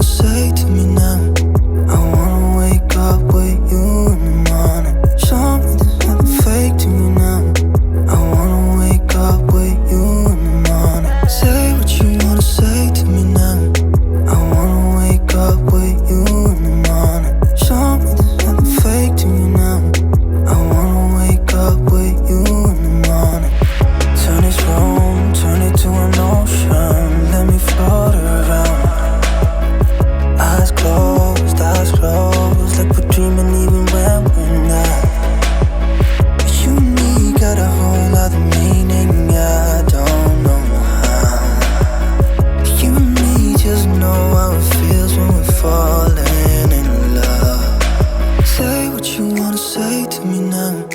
say to me now? I wanna wake up with you in the morning. Show me there's nothing fake to me now. I wanna wake up with you in the morning. Say what you wanna say to me now. I wanna wake up with you in the morning. Show me there's nothing fake to me now. I wanna wake up with you in the morning. Turn this room, turn it to an ocean. Let me float around. Eyes closed, like we're dreaming even when we're not. You and me got a whole other meaning, I don't know how. You and me just know how it feels when we're falling in love. Say what you wanna say to me now.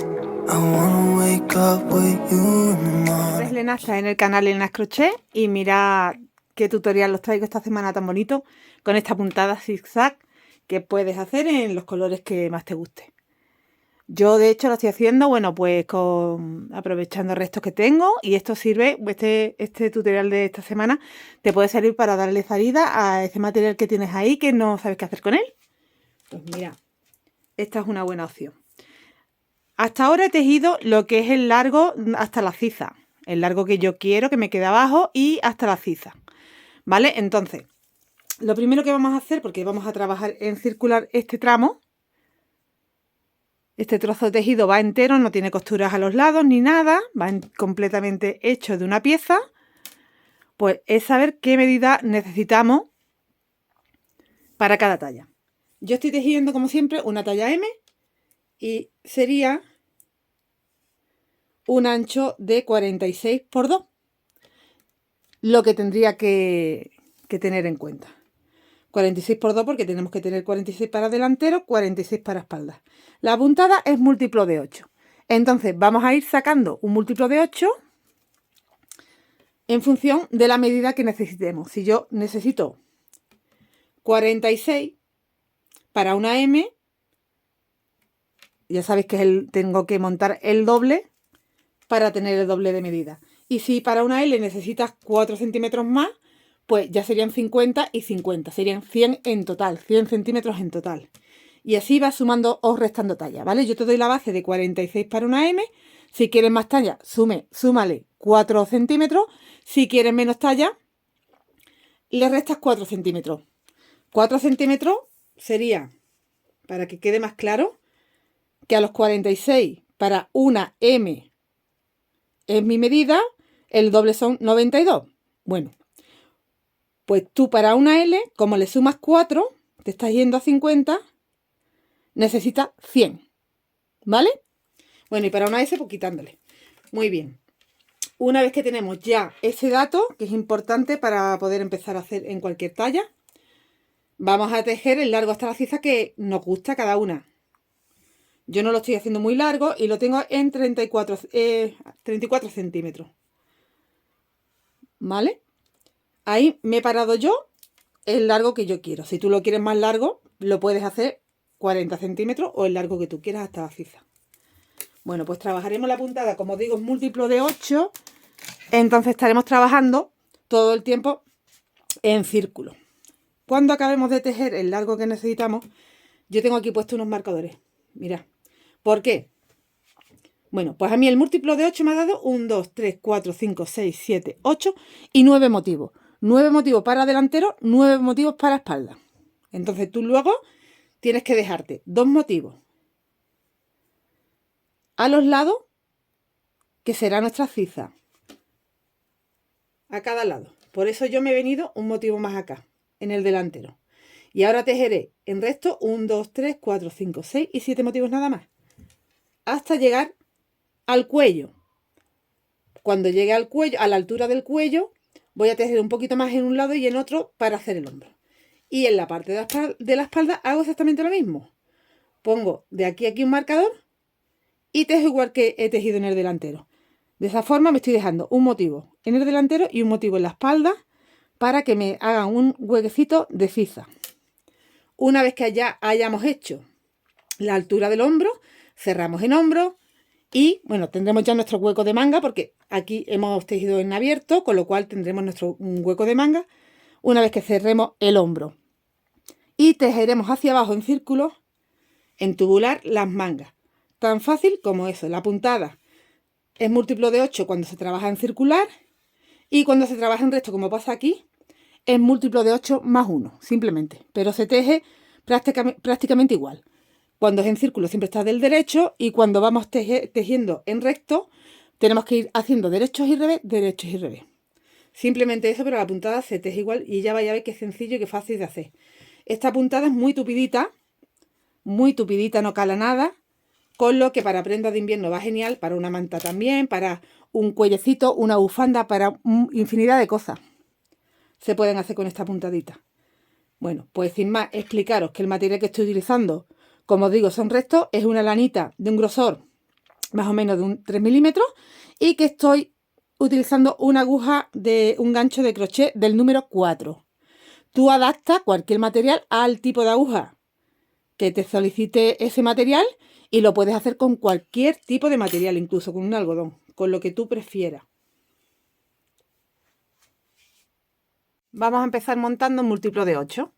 I wanna wake up with you in the morning. Es Lena, está en el canal Lena's Crochet y mira qué tutorial os traigo esta semana tan bonito con esta puntada zigzag que puedes hacer en los colores que más te guste. Yo de hecho lo estoy haciendo, bueno, pues aprovechando restos que tengo, y esto sirve, este tutorial de esta semana te puede servir para darle salida a ese material que tienes ahí que no sabes qué hacer con él. Pues mira, esta es una buena opción. Hasta ahora he tejido lo que es el largo hasta la ciza, el largo que yo quiero que me quede abajo y hasta la ciza, ¿vale? Entonces, lo primero que vamos a hacer, porque vamos a trabajar en circular este tramo, este trozo de tejido va entero, no tiene costuras a los lados ni nada, va completamente hecho de una pieza, pues es saber qué medida necesitamos para cada talla. Yo estoy tejiendo, como siempre, una talla M y sería un ancho de 46 por 2, lo que tendría que tener en cuenta. 46 por 2 porque tenemos que tener 46 para delantero, 46 para espalda. La puntada es múltiplo de 8. Entonces vamos a ir sacando un múltiplo de 8 en función de la medida que necesitemos. Si yo necesito 46 para una M, ya sabéis que tengo que montar el doble para tener el doble de medida. Y si para una L necesitas 4 centímetros más, pues ya serían 50 y 50, serían 100 en total, 100 centímetros en total. Y así vas sumando o restando talla, ¿vale? Yo te doy la base de 46 para una M. Si quieres más talla, súmale 4 centímetros. Si quieres menos talla, le restas 4 centímetros. 4 centímetros sería, para que quede más claro, que a los 46 para una M es mi medida, el doble son 92. Bueno, pues tú para una L, como le sumas 4, te estás yendo a 50, necesitas 100, ¿vale? Bueno, y para una S, pues quitándole. Muy bien. Una vez que tenemos ya ese dato, que es importante para poder empezar a hacer en cualquier talla, vamos a tejer el largo hasta la ciza que nos gusta cada una. Yo no lo estoy haciendo muy largo y lo tengo en 34 centímetros, ¿vale? Ahí me he parado yo el largo que yo quiero. Si tú lo quieres más largo, lo puedes hacer 40 centímetros o el largo que tú quieras hasta la ciza. Bueno, pues trabajaremos la puntada, como digo, es múltiplo de 8. Entonces estaremos trabajando todo el tiempo en círculo. Cuando acabemos de tejer el largo que necesitamos, yo tengo aquí puesto unos marcadores. Mirad. ¿Por qué? Bueno, pues a mí el múltiplo de 8 me ha dado 1, 2, 3, 4, 5, 6, 7, 8 y 9 motivos. 9 motivos para delantero, 9 motivos para espalda. Entonces tú luego tienes que dejarte 2 motivos a los lados, que será nuestra ciza, a cada lado. Por eso yo me he venido un motivo más acá, en el delantero. Y ahora tejeré en resto 1, 2, 3, 4, 5, 6 y 7 motivos nada más, hasta llegar al cuello. Cuando llegue al cuello, a la altura del cuello, voy a tejer un poquito más en un lado y en otro para hacer el hombro. Y en la parte de la espalda hago exactamente lo mismo. Pongo de aquí a aquí un marcador y tejo igual que he tejido en el delantero. De esa forma me estoy dejando un motivo en el delantero y un motivo en la espalda para que me hagan un huequecito de ciza. Una vez que ya hayamos hecho la altura del hombro, cerramos en hombro y, bueno, tendremos ya nuestro hueco de manga porque aquí hemos tejido en abierto, con lo cual tendremos nuestro hueco de manga una vez que cerremos el hombro. y tejeremos hacia abajo en círculos, en tubular, las mangas. Tan fácil como eso. La puntada es múltiplo de 8 cuando se trabaja en circular y cuando se trabaja en recto, como pasa aquí, es múltiplo de 8 más 1, simplemente. Pero se teje prácticamente igual. Cuando es en círculo siempre está del derecho y cuando vamos tejiendo en recto tenemos que ir haciendo derechos y revés, derechos y revés. Simplemente eso, pero la puntada se teje igual y ya vaya a ver que es sencillo y que fácil de hacer. Esta puntada es muy tupidita, no cala nada, con lo que para prendas de invierno va genial, para una manta también, para un cuellecito, una bufanda, para infinidad de cosas se pueden hacer con esta puntadita. Bueno, pues sin más, explicaros que el material que estoy utilizando, como os digo, son restos, es una lanita de un grosor más o menos de un 3 milímetros y que estoy utilizando una aguja de un gancho de crochet del número 4. Tú adaptas cualquier material al tipo de aguja que te solicite ese material y lo puedes hacer con cualquier tipo de material, incluso con un algodón, con lo que tú prefieras. Vamos a empezar montando un múltiplo de 8.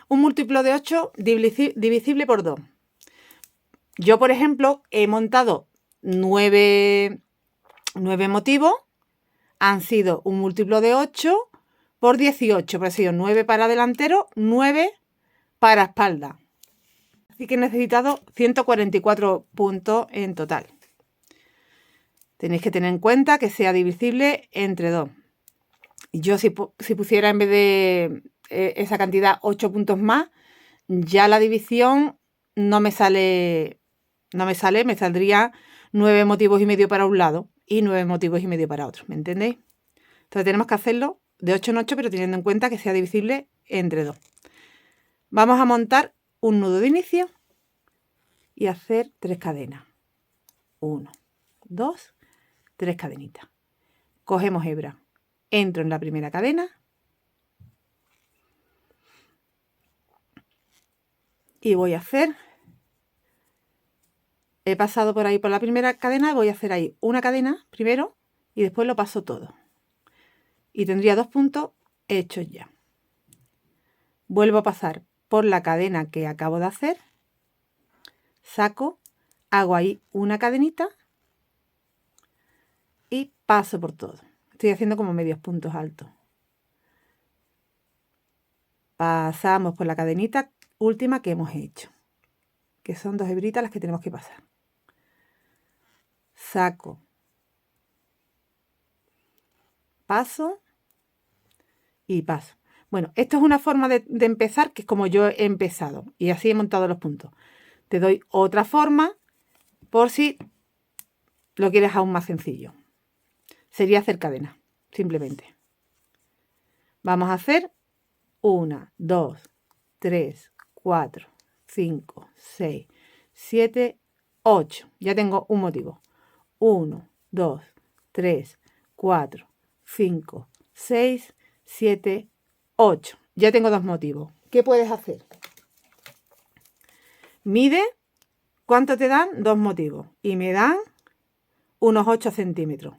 Un múltiplo de 8 divisible por 2. Yo, por ejemplo, he montado 9 motivos. Han sido un múltiplo de 8 por 18. Pero ha sido 9 para delantero, 9 para espalda. Así que he necesitado 144 puntos en total. Tenéis que tener en cuenta que sea divisible entre 2. Yo si pusiera en vez de esa cantidad 8 puntos más, ya la división me saldría 9 motivos y medio para un lado y 9 motivos y medio para otro, ¿me entendéis? Entonces tenemos que hacerlo de 8 en 8, pero teniendo en cuenta que sea divisible entre 2. Vamos a montar un nudo de inicio y hacer 3 cadenas. 1, 2, 3 cadenitas. Cogemos hebra, entro en la primera cadena y voy a hacer, he pasado por ahí por la primera cadena, voy a hacer ahí una cadena primero y después lo paso todo. Y tendría 2 puntos hechos ya. Vuelvo a pasar por la cadena que acabo de hacer, saco, hago ahí una cadenita y paso por todo. Estoy haciendo como medios puntos altos. Pasamos por la cadenita última que hemos hecho, que son 2 hebritas las que tenemos que pasar. Saco, paso y paso. Bueno, esto es una forma de empezar que es como yo he empezado y así he montado los puntos. Te doy otra forma por si lo quieres aún más sencillo. Sería hacer cadena, simplemente. Vamos a hacer 1, 2, 3, 4, 5, 6, 7, 8. Ya tengo un motivo. 1, 2, 3, 4, 5, 6, 7, 8. Ya tengo 2 motivos. ¿Qué puedes hacer? Mide cuánto te dan 2 motivos y me dan unos 8 centímetros.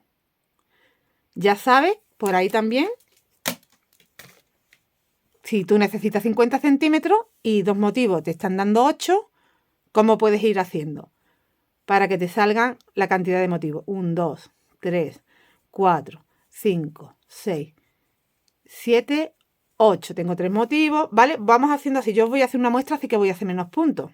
Ya sabes, por ahí también, si tú necesitas 50 centímetros y 2 motivos te están dando 8, ¿cómo puedes ir haciendo? Para que te salgan la cantidad de motivos. 1, 2, 3, 4, 5, 6, 7, 8. Tengo 3 motivos, ¿vale? Vamos haciendo así. Yo os voy a hacer una muestra, así que voy a hacer menos puntos.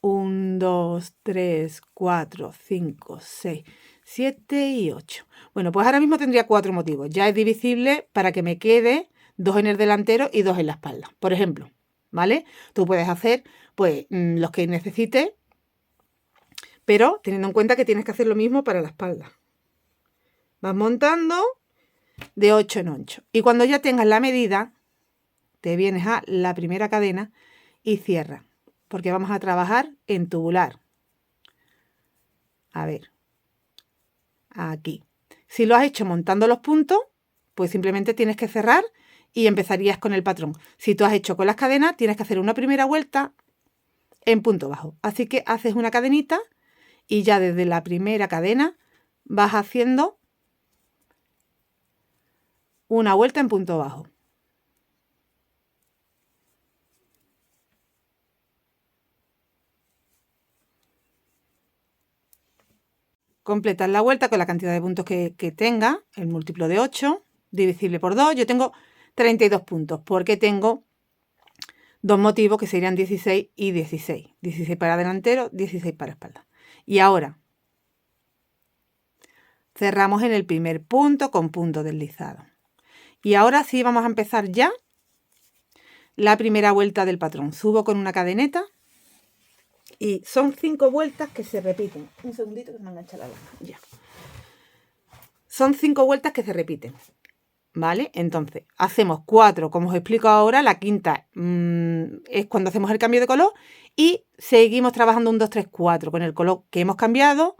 1, 2, 3, 4, 5, 6, 7 y 8. Bueno, pues ahora mismo tendría 4 motivos. Ya es divisible para que me quede 2 en el delantero y 2 en la espalda, por ejemplo, ¿vale? Tú puedes hacer, pues, los que necesites, pero teniendo en cuenta que tienes que hacer lo mismo para la espalda. Vas montando de 8 en 8. Y cuando ya tengas la medida, te vienes a la primera cadena y cierras, porque vamos a trabajar en tubular. A ver, aquí. Si lo has hecho montando los puntos, pues simplemente tienes que cerrar y empezarías con el patrón. Si tú has hecho con las cadenas, tienes que hacer una primera vuelta en punto bajo. Así que haces una cadenita y ya desde la primera cadena vas haciendo una vuelta en punto bajo. completar la vuelta con la cantidad de puntos que tenga, el múltiplo de 8, divisible por 2. Yo tengo 32 puntos porque tengo dos motivos que serían 16 y 16. 16 para delantero, 16 para espalda. Y ahora cerramos en el primer punto con punto deslizado. Y ahora sí vamos a empezar ya la primera vuelta del patrón. Subo con una cadeneta y son 5 vueltas que se repiten. Un segundito que se me engancha la lana. Ya. Son 5 vueltas que se repiten. ¿Vale? Entonces, hacemos 4, como os explico ahora. La quinta es cuando hacemos el cambio de color. Y seguimos trabajando 1, 2, 3, 4 con el color que hemos cambiado.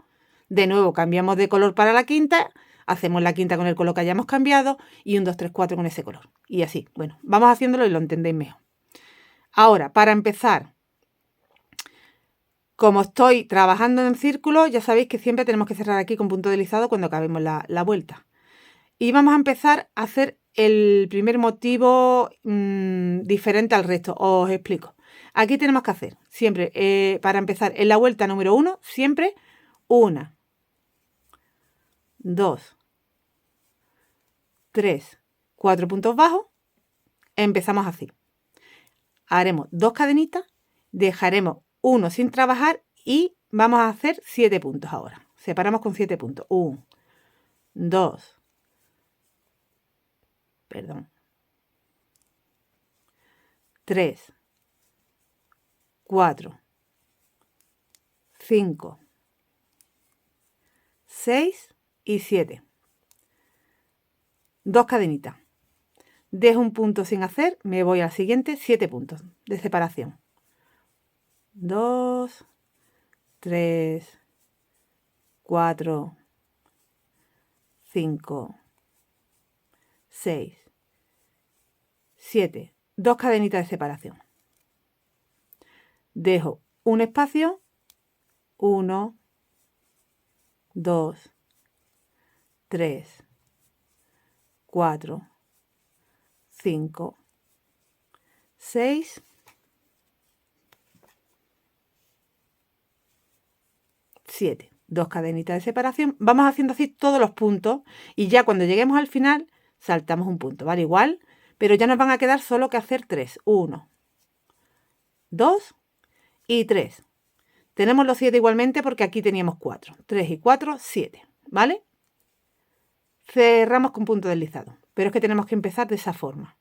De nuevo, cambiamos de color para la quinta. Hacemos la quinta con el color que hayamos cambiado. Y 1, 2, 3, 4 con ese color. Y así. Bueno, vamos haciéndolo y lo entendéis mejor. Ahora, para empezar, como estoy trabajando en círculo, ya sabéis que siempre tenemos que cerrar aquí con punto deslizado cuando acabemos la vuelta. Y vamos a empezar a hacer el primer motivo diferente al resto. Os explico. Aquí tenemos que hacer siempre, para empezar, en la vuelta número 1, siempre 1, 2, 3, 4 puntos bajos. Empezamos así. Haremos 2 cadenitas, dejaremos 1 sin trabajar y vamos a hacer 7 puntos ahora. Separamos con 7 puntos. 1, 2, 3, 4, 5, 6 y 7. 2 cadenitas. Dejo un punto sin hacer, me voy al siguiente, 7 puntos de separación. 2, 3, 4, 5, 6, 7. 2 cadenitas de separación. Dejo un espacio. 1, 2, 3, 4, 5, 6, 7. 2 cadenitas de separación. Vamos haciendo así todos los puntos y ya cuando lleguemos al final saltamos un punto, ¿vale? Igual, pero ya nos van a quedar solo que hacer 3. 1, 2 y 3. Tenemos los 7 igualmente porque aquí teníamos 4. 3 y 4, 7, ¿vale? Cerramos con punto deslizado, pero es que tenemos que empezar de esa forma.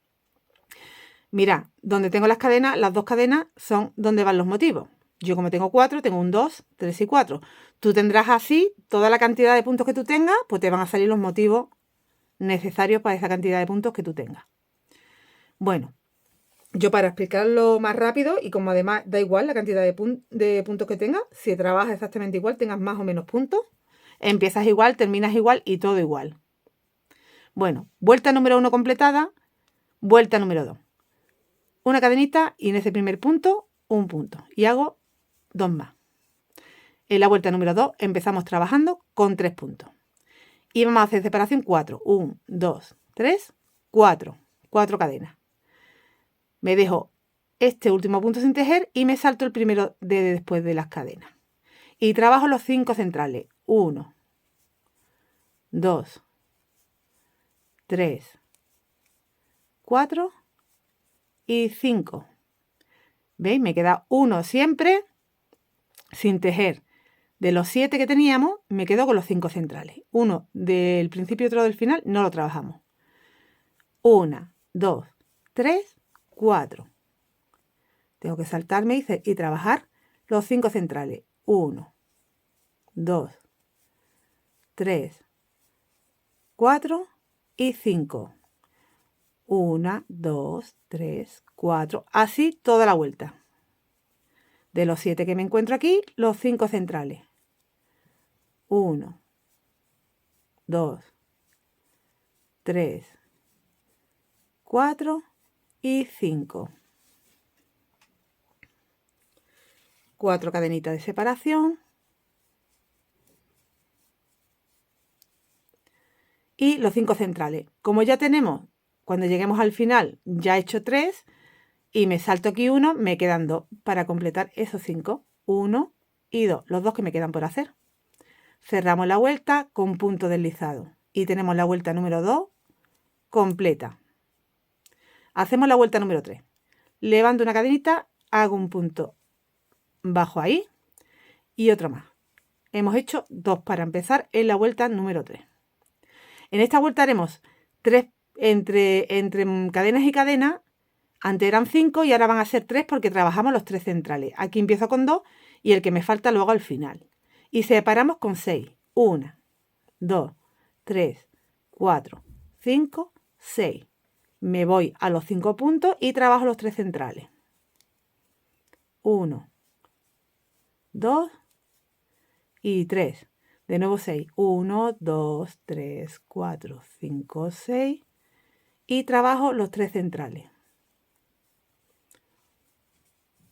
Mirad, donde tengo las cadenas, las 2 cadenas son donde van los motivos. Yo como tengo 4, tengo un 2, 3 y 4. Tú tendrás así toda la cantidad de puntos que tú tengas, pues te van a salir los motivos necesarios para esa cantidad de puntos que tú tengas. Bueno, yo para explicarlo más rápido y como además da igual la cantidad de puntos que tengas, si trabajas exactamente igual, tengas más o menos puntos, empiezas igual, terminas igual y todo igual. Bueno, vuelta número 1 completada, vuelta número 2. Una cadenita y en ese primer punto, un punto. Y hago 2 más. En la vuelta número 2 empezamos trabajando con 3 puntos. Y vamos a hacer separación 4. 1, 2, 3, 4. 4 cadenas. Me dejo este último punto sin tejer y me salto el primero de después de las cadenas. Y trabajo los 5 centrales. 1, 2, 3, 4 y 5. ¿Veis? Me queda 1 siempre sin tejer. De los 7 que teníamos, me quedo con los 5 centrales. Uno del principio y otro del final, no lo trabajamos. 1, 2, 3, 4. Tengo que saltarme y trabajar los 5 centrales. 1, 2, 3, 4 y 5. 1, 2, 3, 4. Así toda la vuelta. De los 7 que me encuentro aquí, los 5 centrales. 1, 2, 3, 4 y 5. 4 cadenitas de separación. Y los 5 centrales. Como ya tenemos, cuando lleguemos al final, ya he hecho 3 y me salto aquí 1, me quedan 2 para completar esos 5. 1 y 2, los 2 que me quedan por hacer. cerramos la vuelta con punto deslizado y tenemos la vuelta número 2 completa. Hacemos la vuelta número 3. Levanto una cadenita, hago un punto bajo ahí y otro más. Hemos hecho 2 para empezar en la vuelta número 3. En esta vuelta haremos 3 entre cadenas y cadenas. Antes eran 5 y ahora van a ser 3 porque trabajamos los 3 centrales. Aquí empiezo con 2 y el que me falta luego al final. Y separamos con 6. 1, 2, 3, 4, 5, 6. Me voy a los 5 puntos y trabajo los 3 centrales. 1, 2 y 3. De nuevo 6. 1, 2, 3, 4, 5, 6. Y trabajo los 3 centrales.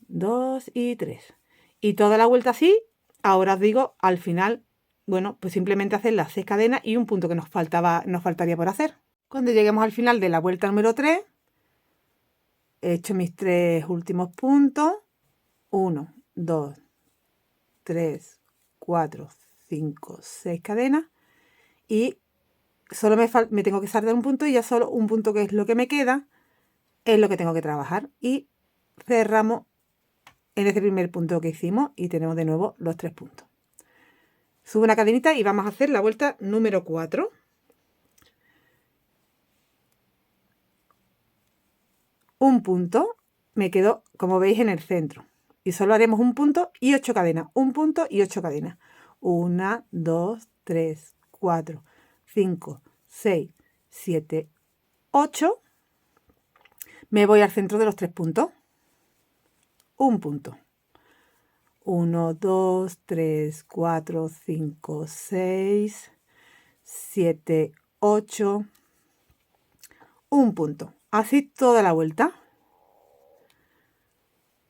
2 y 3. Y toda la vuelta así. Ahora os digo, al final, bueno, pues simplemente hacer las 6 cadenas y un punto que nos faltaría por hacer. Cuando lleguemos al final de la vuelta número 3, he hecho mis 3 últimos puntos. 1, 2, 3, 4, 5, 6 cadenas. Y solo me tengo que saltar un punto y ya solo un punto, que es lo que me queda, es lo que tengo que trabajar. Y cerramos en ese primer punto que hicimos y tenemos de nuevo los 3 puntos. Subo una cadenita y vamos a hacer la vuelta número 4. Un punto me quedó, como veis, en el centro. Y solo haremos un punto y 8 cadenas. Un punto y 8 cadenas. 1, 2, 3, 4, 5, 6, 7, 8. Me voy al centro de los 3 puntos. Un punto. 1, 2, 3, 4, 5, 6, 7, 8. Un punto. Así toda la vuelta.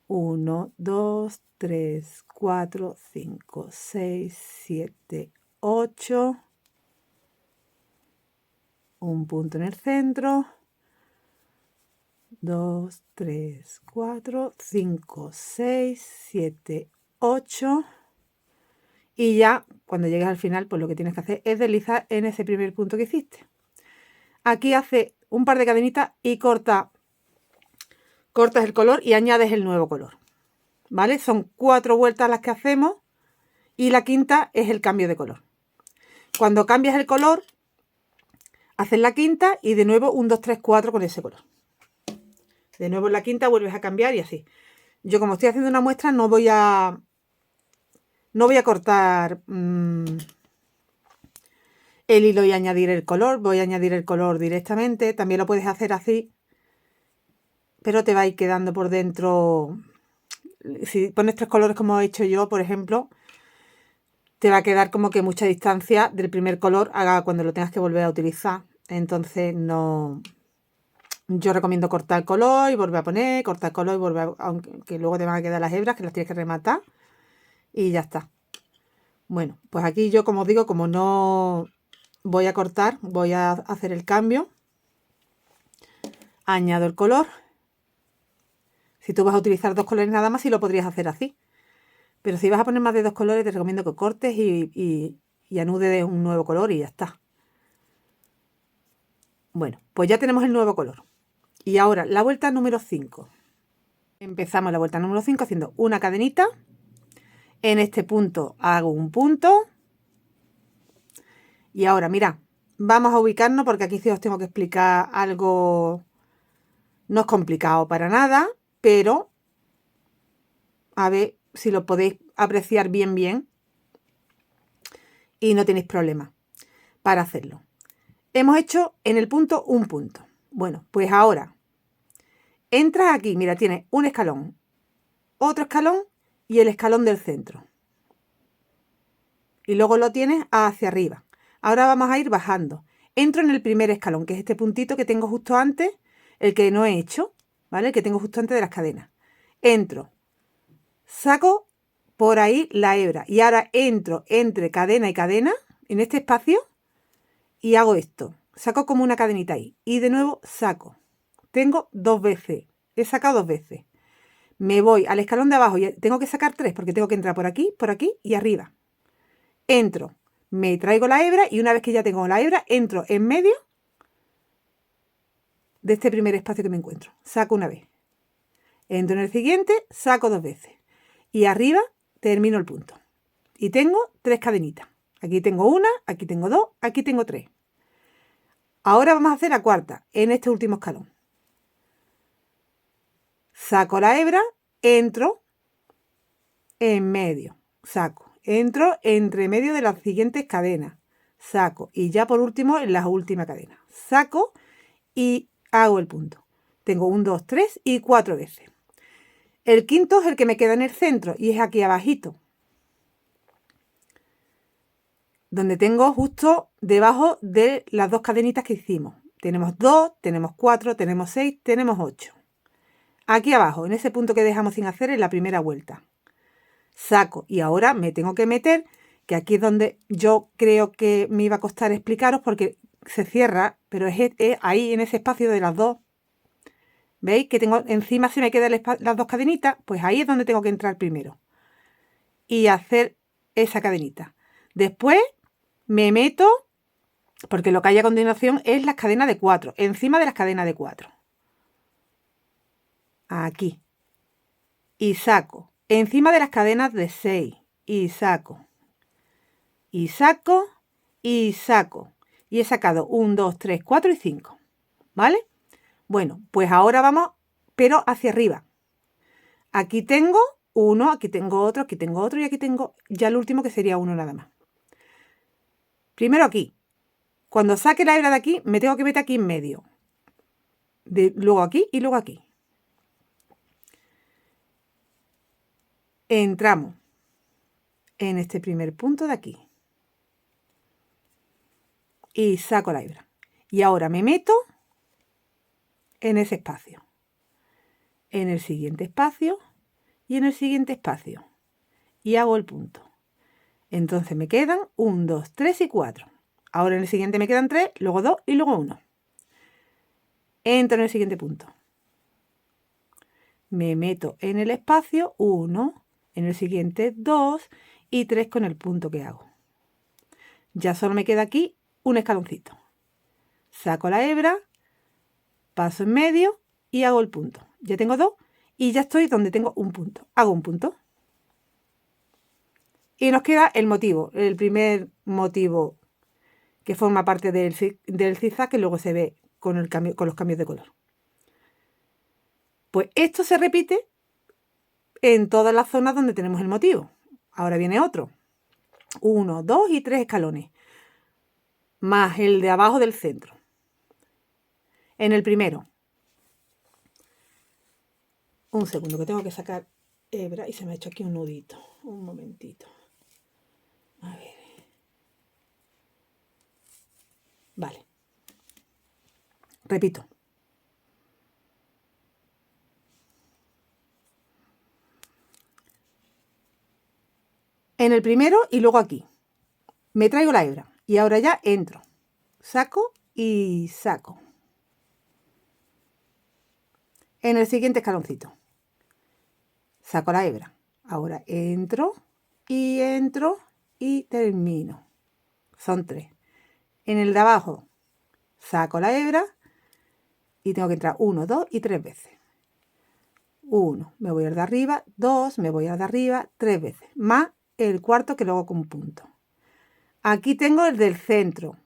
1, 2, 3, 4, 5, 6, 7, 8. Un punto en el centro. 2, 3, 4, 5, 6, 7, 8. Y ya cuando llegues al final, pues lo que tienes que hacer es deslizar en ese primer punto que hiciste. Aquí hace un par de cadenitas y cortas el color y añades el nuevo color. ¿Vale? Son 4 vueltas las que hacemos y la quinta es el cambio de color. Cuando cambias el color, haces la quinta y de nuevo 1, 2, 3, 4 con ese color. De nuevo en la quinta vuelves a cambiar y así. Yo, como estoy haciendo una muestra, no voy a cortar el hilo y añadir el color. Voy a añadir el color directamente. También lo puedes hacer así, pero te va a ir quedando por dentro. Si pones 3 colores como he hecho yo, por ejemplo, te va a quedar como que mucha distancia del primer color cuando lo tengas que volver a utilizar. Entonces no. Yo recomiendo cortar el color y volver a poner, cortar el color y volver a, aunque luego te van a quedar las hebras que las tienes que rematar y ya está. Bueno, pues aquí yo, como os digo, como no voy a cortar, voy a hacer el cambio. Añado el color. Si tú vas a utilizar 2 colores nada más, sí lo podrías hacer así. Pero si vas a poner más de 2 colores, te recomiendo que cortes y anudes un nuevo color y ya está. Bueno, pues ya tenemos el nuevo color. Y ahora la vuelta número 5. Empezamos la vuelta número 5 haciendo una cadenita. En este punto hago un punto. Y ahora, mirad, vamos a ubicarnos porque aquí sí os tengo que explicar algo. No es complicado para nada, pero a ver si lo podéis apreciar bien y no tenéis problema para hacerlo. Hemos hecho en el punto un punto. Bueno, pues ahora entras aquí, mira, tienes un escalón, otro escalón y el escalón del centro. Y luego lo tienes hacia arriba. Ahora vamos a ir bajando. Entro en el primer escalón, que es este puntito que tengo justo antes, el que no he hecho, ¿vale? El que tengo justo antes de las cadenas. Entro, saco por ahí la hebra y ahora entro entre cadena y cadena en este espacio y hago esto. Saco como una cadenita ahí y de nuevo saco. Tengo 2 veces. He sacado 2 veces. Me voy al escalón de abajo y tengo que sacar 3 porque tengo que entrar por aquí y arriba. Entro, me traigo la hebra y una vez que ya tengo la hebra, entro en medio de este primer espacio que me encuentro. Saco una vez. Entro en el siguiente, saco 2 veces. Y arriba termino el punto. Y tengo 3 cadenitas. Aquí tengo una, aquí tengo 2, aquí tengo 3. Ahora vamos a hacer la cuarta en este último escalón. Saco la hebra, entro en medio, saco. Entro entre medio de las siguientes cadenas, saco. Y ya por último en la última cadena. Saco y hago el punto. Tengo 1, 2, 3 y 4 veces. El quinto es el que me queda en el centro y es aquí abajito, donde tengo justo debajo de las 2 cadenitas que hicimos. Tenemos 2, tenemos 4, tenemos 6, tenemos 8. Aquí abajo, en ese punto que dejamos sin hacer en la primera vuelta. Saco y ahora me tengo que meter, que aquí es donde yo creo que me iba a costar explicaros porque se cierra, pero es ahí en ese espacio de las 2. ¿Veis que tengo encima se me quedan las 2 cadenitas? Pues ahí es donde tengo que entrar primero y hacer esa cadenita. Después me meto, porque lo que hay a continuación es las cadenas de 4, encima de las cadenas de 4. Aquí. Y saco. Encima de las cadenas de 6. Y saco. Y saco. Y saco. Y he sacado 1, 2, 3, 4 y 5. ¿Vale? Bueno, pues ahora vamos, pero hacia arriba. Aquí tengo uno, aquí tengo otro y aquí tengo ya el último que sería uno nada más. Primero aquí. Cuando saque la hebra de aquí, me tengo que meter aquí en medio. Luego aquí y luego aquí. Entramos en este primer punto de aquí. Y saco la hebra. Y ahora me meto en ese espacio. En el siguiente espacio y en el siguiente espacio. Y hago el punto. Entonces me quedan 1, 2, 3 y 4. Ahora en el siguiente me quedan 3, luego 2 y luego 1. Entro en el siguiente punto. Me meto en el espacio 1, en el siguiente 2 y 3 con el punto que hago. Ya solo me queda aquí un escaloncito. Saco la hebra, paso en medio y hago el punto. Ya tengo 2 y ya estoy donde tengo un punto. Hago un punto. Y nos queda el motivo, el primer motivo que forma parte del zigzag que luego se ve con los cambios de color. Pues esto se repite en todas las zonas donde tenemos el motivo. Ahora viene otro. 1, 2 y 3 escalones. Más el de abajo del centro. En el primero. Un segundo que tengo que sacar hebra y se me ha hecho aquí un nudito. Un momentito. A ver. Vale. Repito. En el primero y luego aquí. Me traigo la hebra y ahora ya entro. Saco y saco. En el siguiente escaloncito. Saco la hebra. Ahora entro y termino. Son 3. En el de abajo saco la hebra y tengo que entrar 1, 2 y 3 veces. 1, me voy al de arriba, 2, me voy al de arriba, 3 veces. Más el cuarto que luego con punto. Aquí tengo el del centro.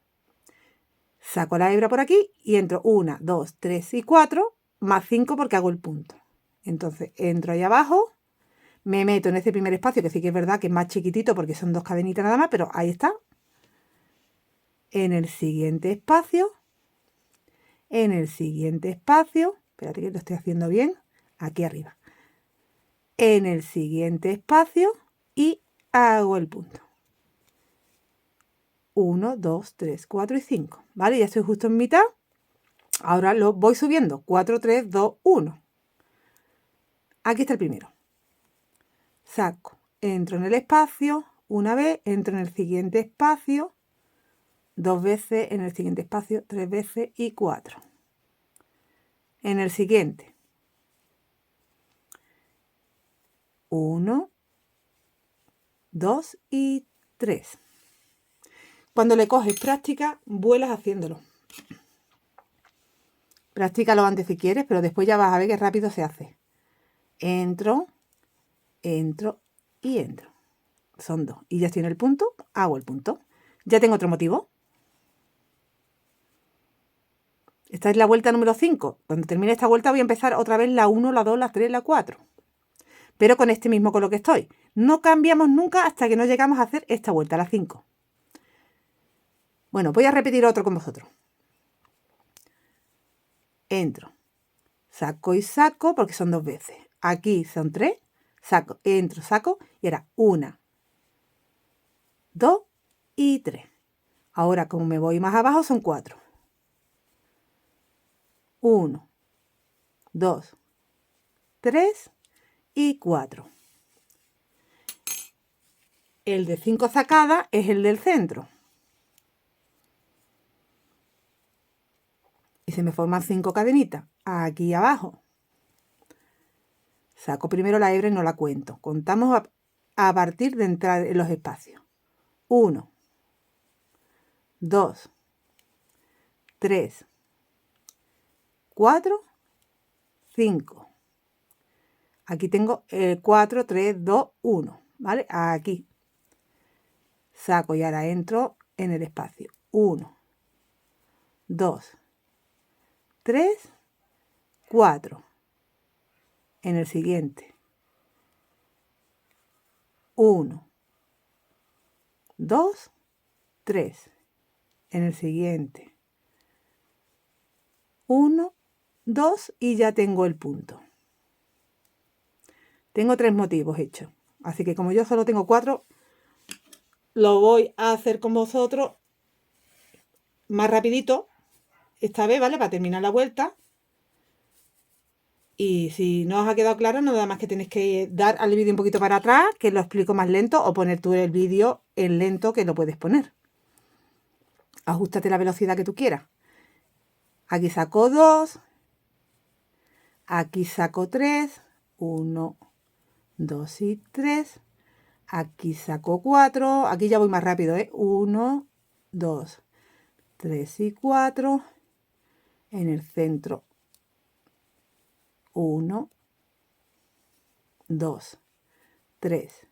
Saco la hebra por aquí y entro 1, 2, 3 y 4, más 5 porque hago el punto. Entonces entro ahí abajo, me meto en ese primer espacio, que sí que es verdad que es más chiquitito porque son 2 cadenitas nada más, pero ahí está. En el siguiente espacio, espérate que lo estoy haciendo bien, aquí arriba. En el siguiente espacio y hago el punto. 1, 2, 3, 4 y 5. ¿Vale? Ya estoy justo en mitad. Ahora lo voy subiendo. 4, 3, 2, 1. Aquí está el primero. Saco. Entro en el espacio. Una vez. Entro en el siguiente espacio. 2 veces. En el siguiente espacio. 3 veces y 4. En el siguiente. 1, 2 y 3. cuando le coges práctica, vuelas haciéndolo. Practícalo antes si quieres, pero después ya vas a ver qué rápido se hace. Entro, entro y entro. Son 2. Y ya estoy en el punto, hago el punto. Ya tengo otro motivo. Esta es la vuelta número 5. Cuando termine esta vuelta voy a empezar otra vez la 1, la 2, la 3, la 4. Pero con este mismo color que estoy. No cambiamos nunca hasta que no llegamos a hacer esta vuelta, la 5. Bueno, voy a repetir otro con vosotros. Entro, saco y saco porque son 2 veces. Aquí son 3, saco, entro, saco y ahora 1, 2 y 3. Ahora como me voy más abajo son 4. 1, 2, 3 y 4. El de 5 sacadas es el del centro. Y se me forman 5 cadenitas aquí abajo. Saco primero la hebra y no la cuento. Contamos a partir de entrar en los espacios. 1, 2, 3, 4, 5. Aquí tengo el 4, 3, 2, 1. ¿Vale? Aquí. Saco y ahora entro en el espacio. 1, 2, 3, 4. En el siguiente. 1, 2, 3. En el siguiente. 1, 2 y ya tengo el punto. Tengo 3 motivos hechos. Así que como yo solo tengo 4, lo voy a hacer con vosotros más rapidito. Esta vez, ¿vale? Para terminar la vuelta. Y si no os ha quedado claro, nada más que tenéis que dar al vídeo un poquito para atrás, que lo explico más lento, o poner tú el vídeo en lento, que lo puedes poner. Ajústate la velocidad que tú quieras. Aquí saco 2. Aquí saco 3. 1, 2 y 3. Aquí saco 4. Aquí ya voy más rápido, ¿eh? 1, 2, 3 y 4. En el centro. 1, 2, 3,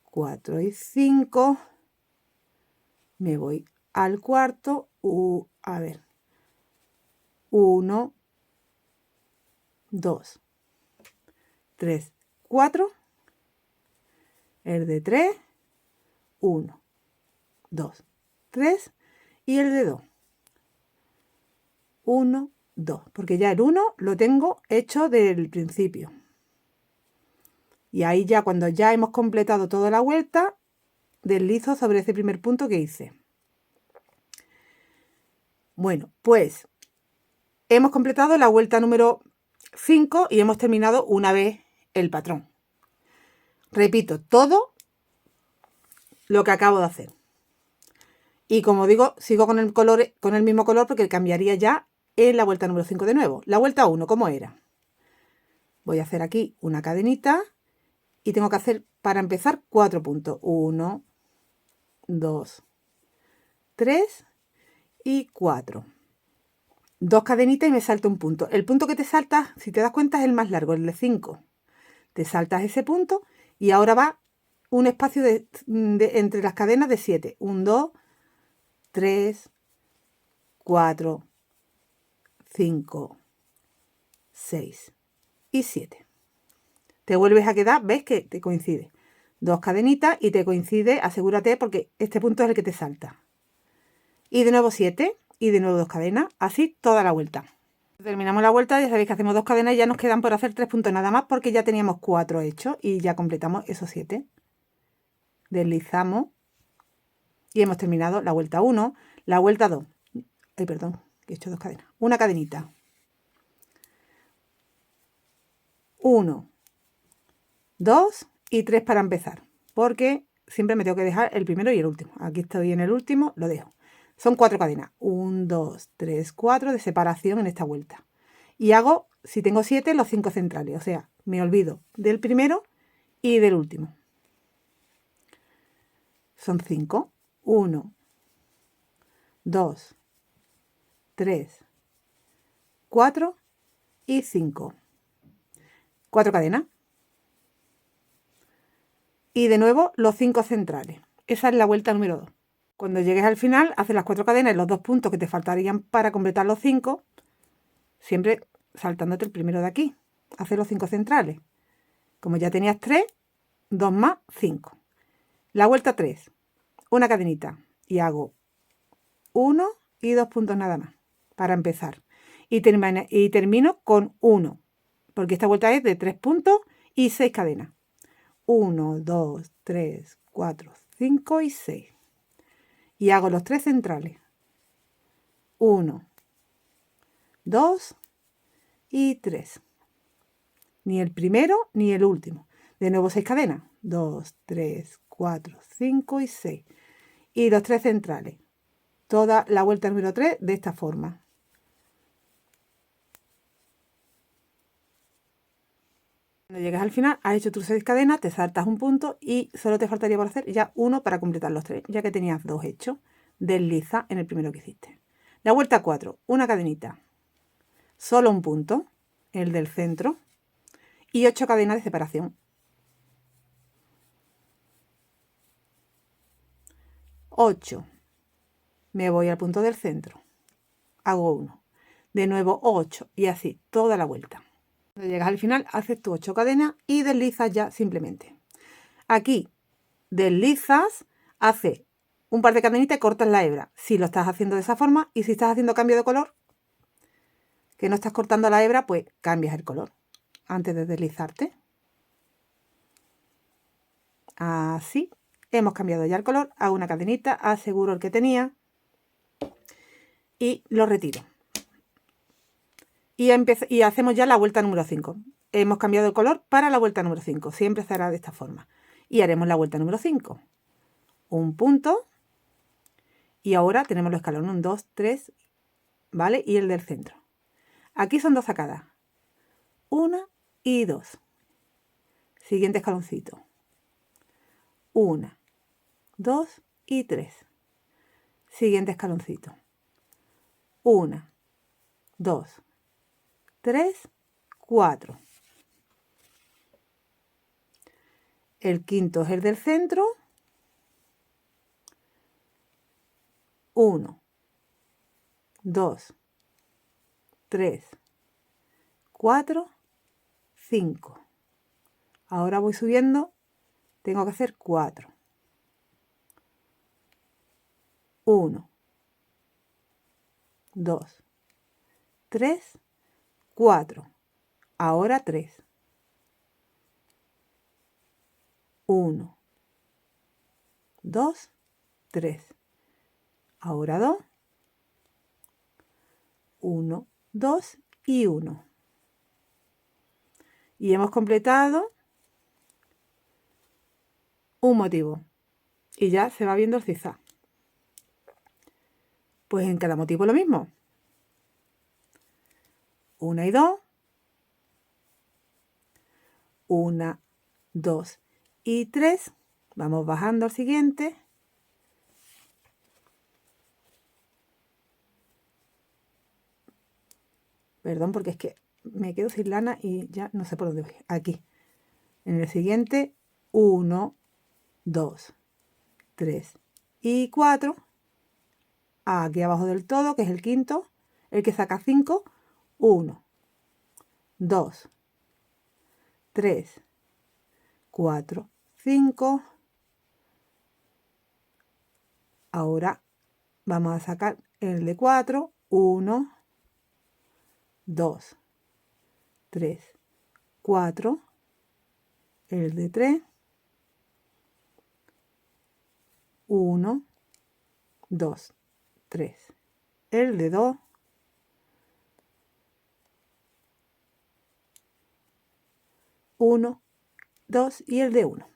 4 y 5. Me voy al cuarto. A ver. 1, 2, 3, 4. El de 3. 1, 2, 3. Y el de 2. 1, 2. Porque ya el 1 lo tengo hecho del principio. Y ahí ya cuando ya hemos completado toda la vuelta, deslizo sobre ese primer punto que hice. Bueno, pues hemos completado la vuelta número 5 y hemos terminado una vez el patrón. Repito todo lo que acabo de hacer. Y como digo, sigo con el mismo color porque cambiaría ya en la vuelta número 5 de nuevo. La vuelta 1, ¿cómo era? Voy a hacer aquí una cadenita y tengo que hacer, para empezar, 4 puntos. 1, 2, 3 y 4. 2 cadenitas y me salto un punto. El punto que te saltas, si te das cuenta, es el más largo, el de 5. Te saltas ese punto y ahora va un espacio entre las cadenas de 7. 1, 2, 3, 4, 5, 6 y 7. Te vuelves a quedar, ves que te coincide. 2 cadenitas y te coincide, asegúrate, porque este punto es el que te salta. Y de nuevo 7 y de nuevo 2 cadenas, así toda la vuelta. Terminamos la vuelta, ya sabéis que hacemos 2 cadenas y ya nos quedan por hacer 3 puntos nada más porque ya teníamos 4 hechos y ya completamos esos 7. Deslizamos y hemos terminado la vuelta 1, la vuelta 2. Ay, perdón, que he hecho 2 cadenas. Una cadenita. 1, 2 y 3 para empezar, porque siempre me tengo que dejar el primero y el último. Aquí estoy en el último, lo dejo. Son 4 cadenas. 1, 2, 3, 4 de separación en esta vuelta. Y hago, si tengo 7, los 5 centrales. O sea, me olvido del primero y del último. Son 5. 1, 2, 3, 4 y 5. 4 cadenas. Y de nuevo los 5 centrales. Esa es la vuelta número 2. Cuando llegues al final, haces las 4 cadenas y los 2 puntos que te faltarían para completar los 5, siempre saltándote el primero de aquí. Haces los 5 centrales. Como ya tenías 3, 2 más, 5. La vuelta 3, una cadenita y hago 1 y 2 puntos nada más para empezar. Y termino con 1, porque esta vuelta es de 3 puntos y 6 cadenas. 1, 2, 3, 4, 5 y 6. Y hago los 3 centrales. 1, 2 y 3. Ni el primero ni el último. De nuevo 6 cadenas. 2, 3, 4, 5 y 6. Y los 3 centrales. Toda la vuelta número 3 de esta forma. Cuando llegas al final, has hecho tus 6 cadenas, te saltas un punto y solo te faltaría por hacer ya uno para completar los 3, ya que tenías 2 hechos. Desliza en el primero que hiciste. La vuelta 4, una cadenita, solo un punto, el del centro, y 8 cadenas de separación. 8. Me voy al punto del centro. Hago 1. De nuevo 8 y así toda la vuelta. Cuando llegas al final, haces tus 8 cadenas y deslizas ya simplemente. Aquí deslizas, haces un par de cadenitas y cortas la hebra. Si lo estás haciendo de esa forma, y si estás haciendo cambio de color, que no estás cortando la hebra, pues cambias el color antes de deslizarte. Así. Hemos cambiado ya el color. Hago una cadenita, aseguro el que tenía y lo retiro. Y hacemos ya la vuelta número 5. Hemos cambiado el color para la vuelta número 5. Siempre será de esta forma. Y haremos la vuelta número 5. Un punto. Y ahora tenemos los escalones 1, 2, 3, ¿vale? Y el del centro. Aquí son 2 sacadas. 1 y 2. Siguiente escaloncito. 1, 2 y 3. Siguiente escaloncito. 1, 2, 3, 4. El quinto es el del centro. 1, 2, 3, 4, 5. Ahora voy subiendo. Tengo que hacer 4. 1, 2, 3, 4. Ahora 3. 1, 2, 3. Ahora 2. 1, 2 y 1. Y hemos completado un motivo. Y ya se va viendo el zigzag. Pues en cada motivo lo mismo. 1 y 2. 1, 2 y 3. Vamos bajando al siguiente. Perdón, porque es que me quedo sin lana y ya no sé por dónde voy. Aquí. En el siguiente, 1, 2, 3 y 4. Aquí abajo del todo, que es el quinto, el que saca 5. 1, 2, 3, 4, 5. Ahora vamos a sacar el de 4. 1, 2, 3, 4. El de 3. 1, 2, 3. El de 2. 1, 2 y el de 1.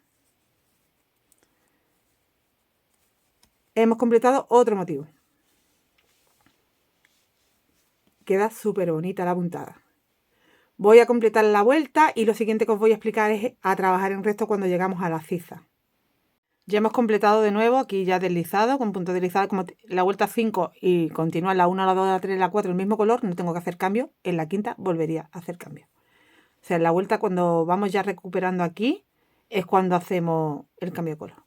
Hemos completado otro motivo. Queda súper bonita la puntada. Voy a completar la vuelta y lo siguiente que os voy a explicar es a trabajar en recto cuando llegamos a la zigzag. Ya hemos completado de nuevo, aquí ya deslizado, con punto deslizado, como la vuelta 5 y continúa la 1, la 2, la 3, la 4, el mismo color, no tengo que hacer cambio. En la quinta volvería a hacer cambio. O sea, en la vuelta cuando vamos ya recuperando aquí, es cuando hacemos el cambio de color.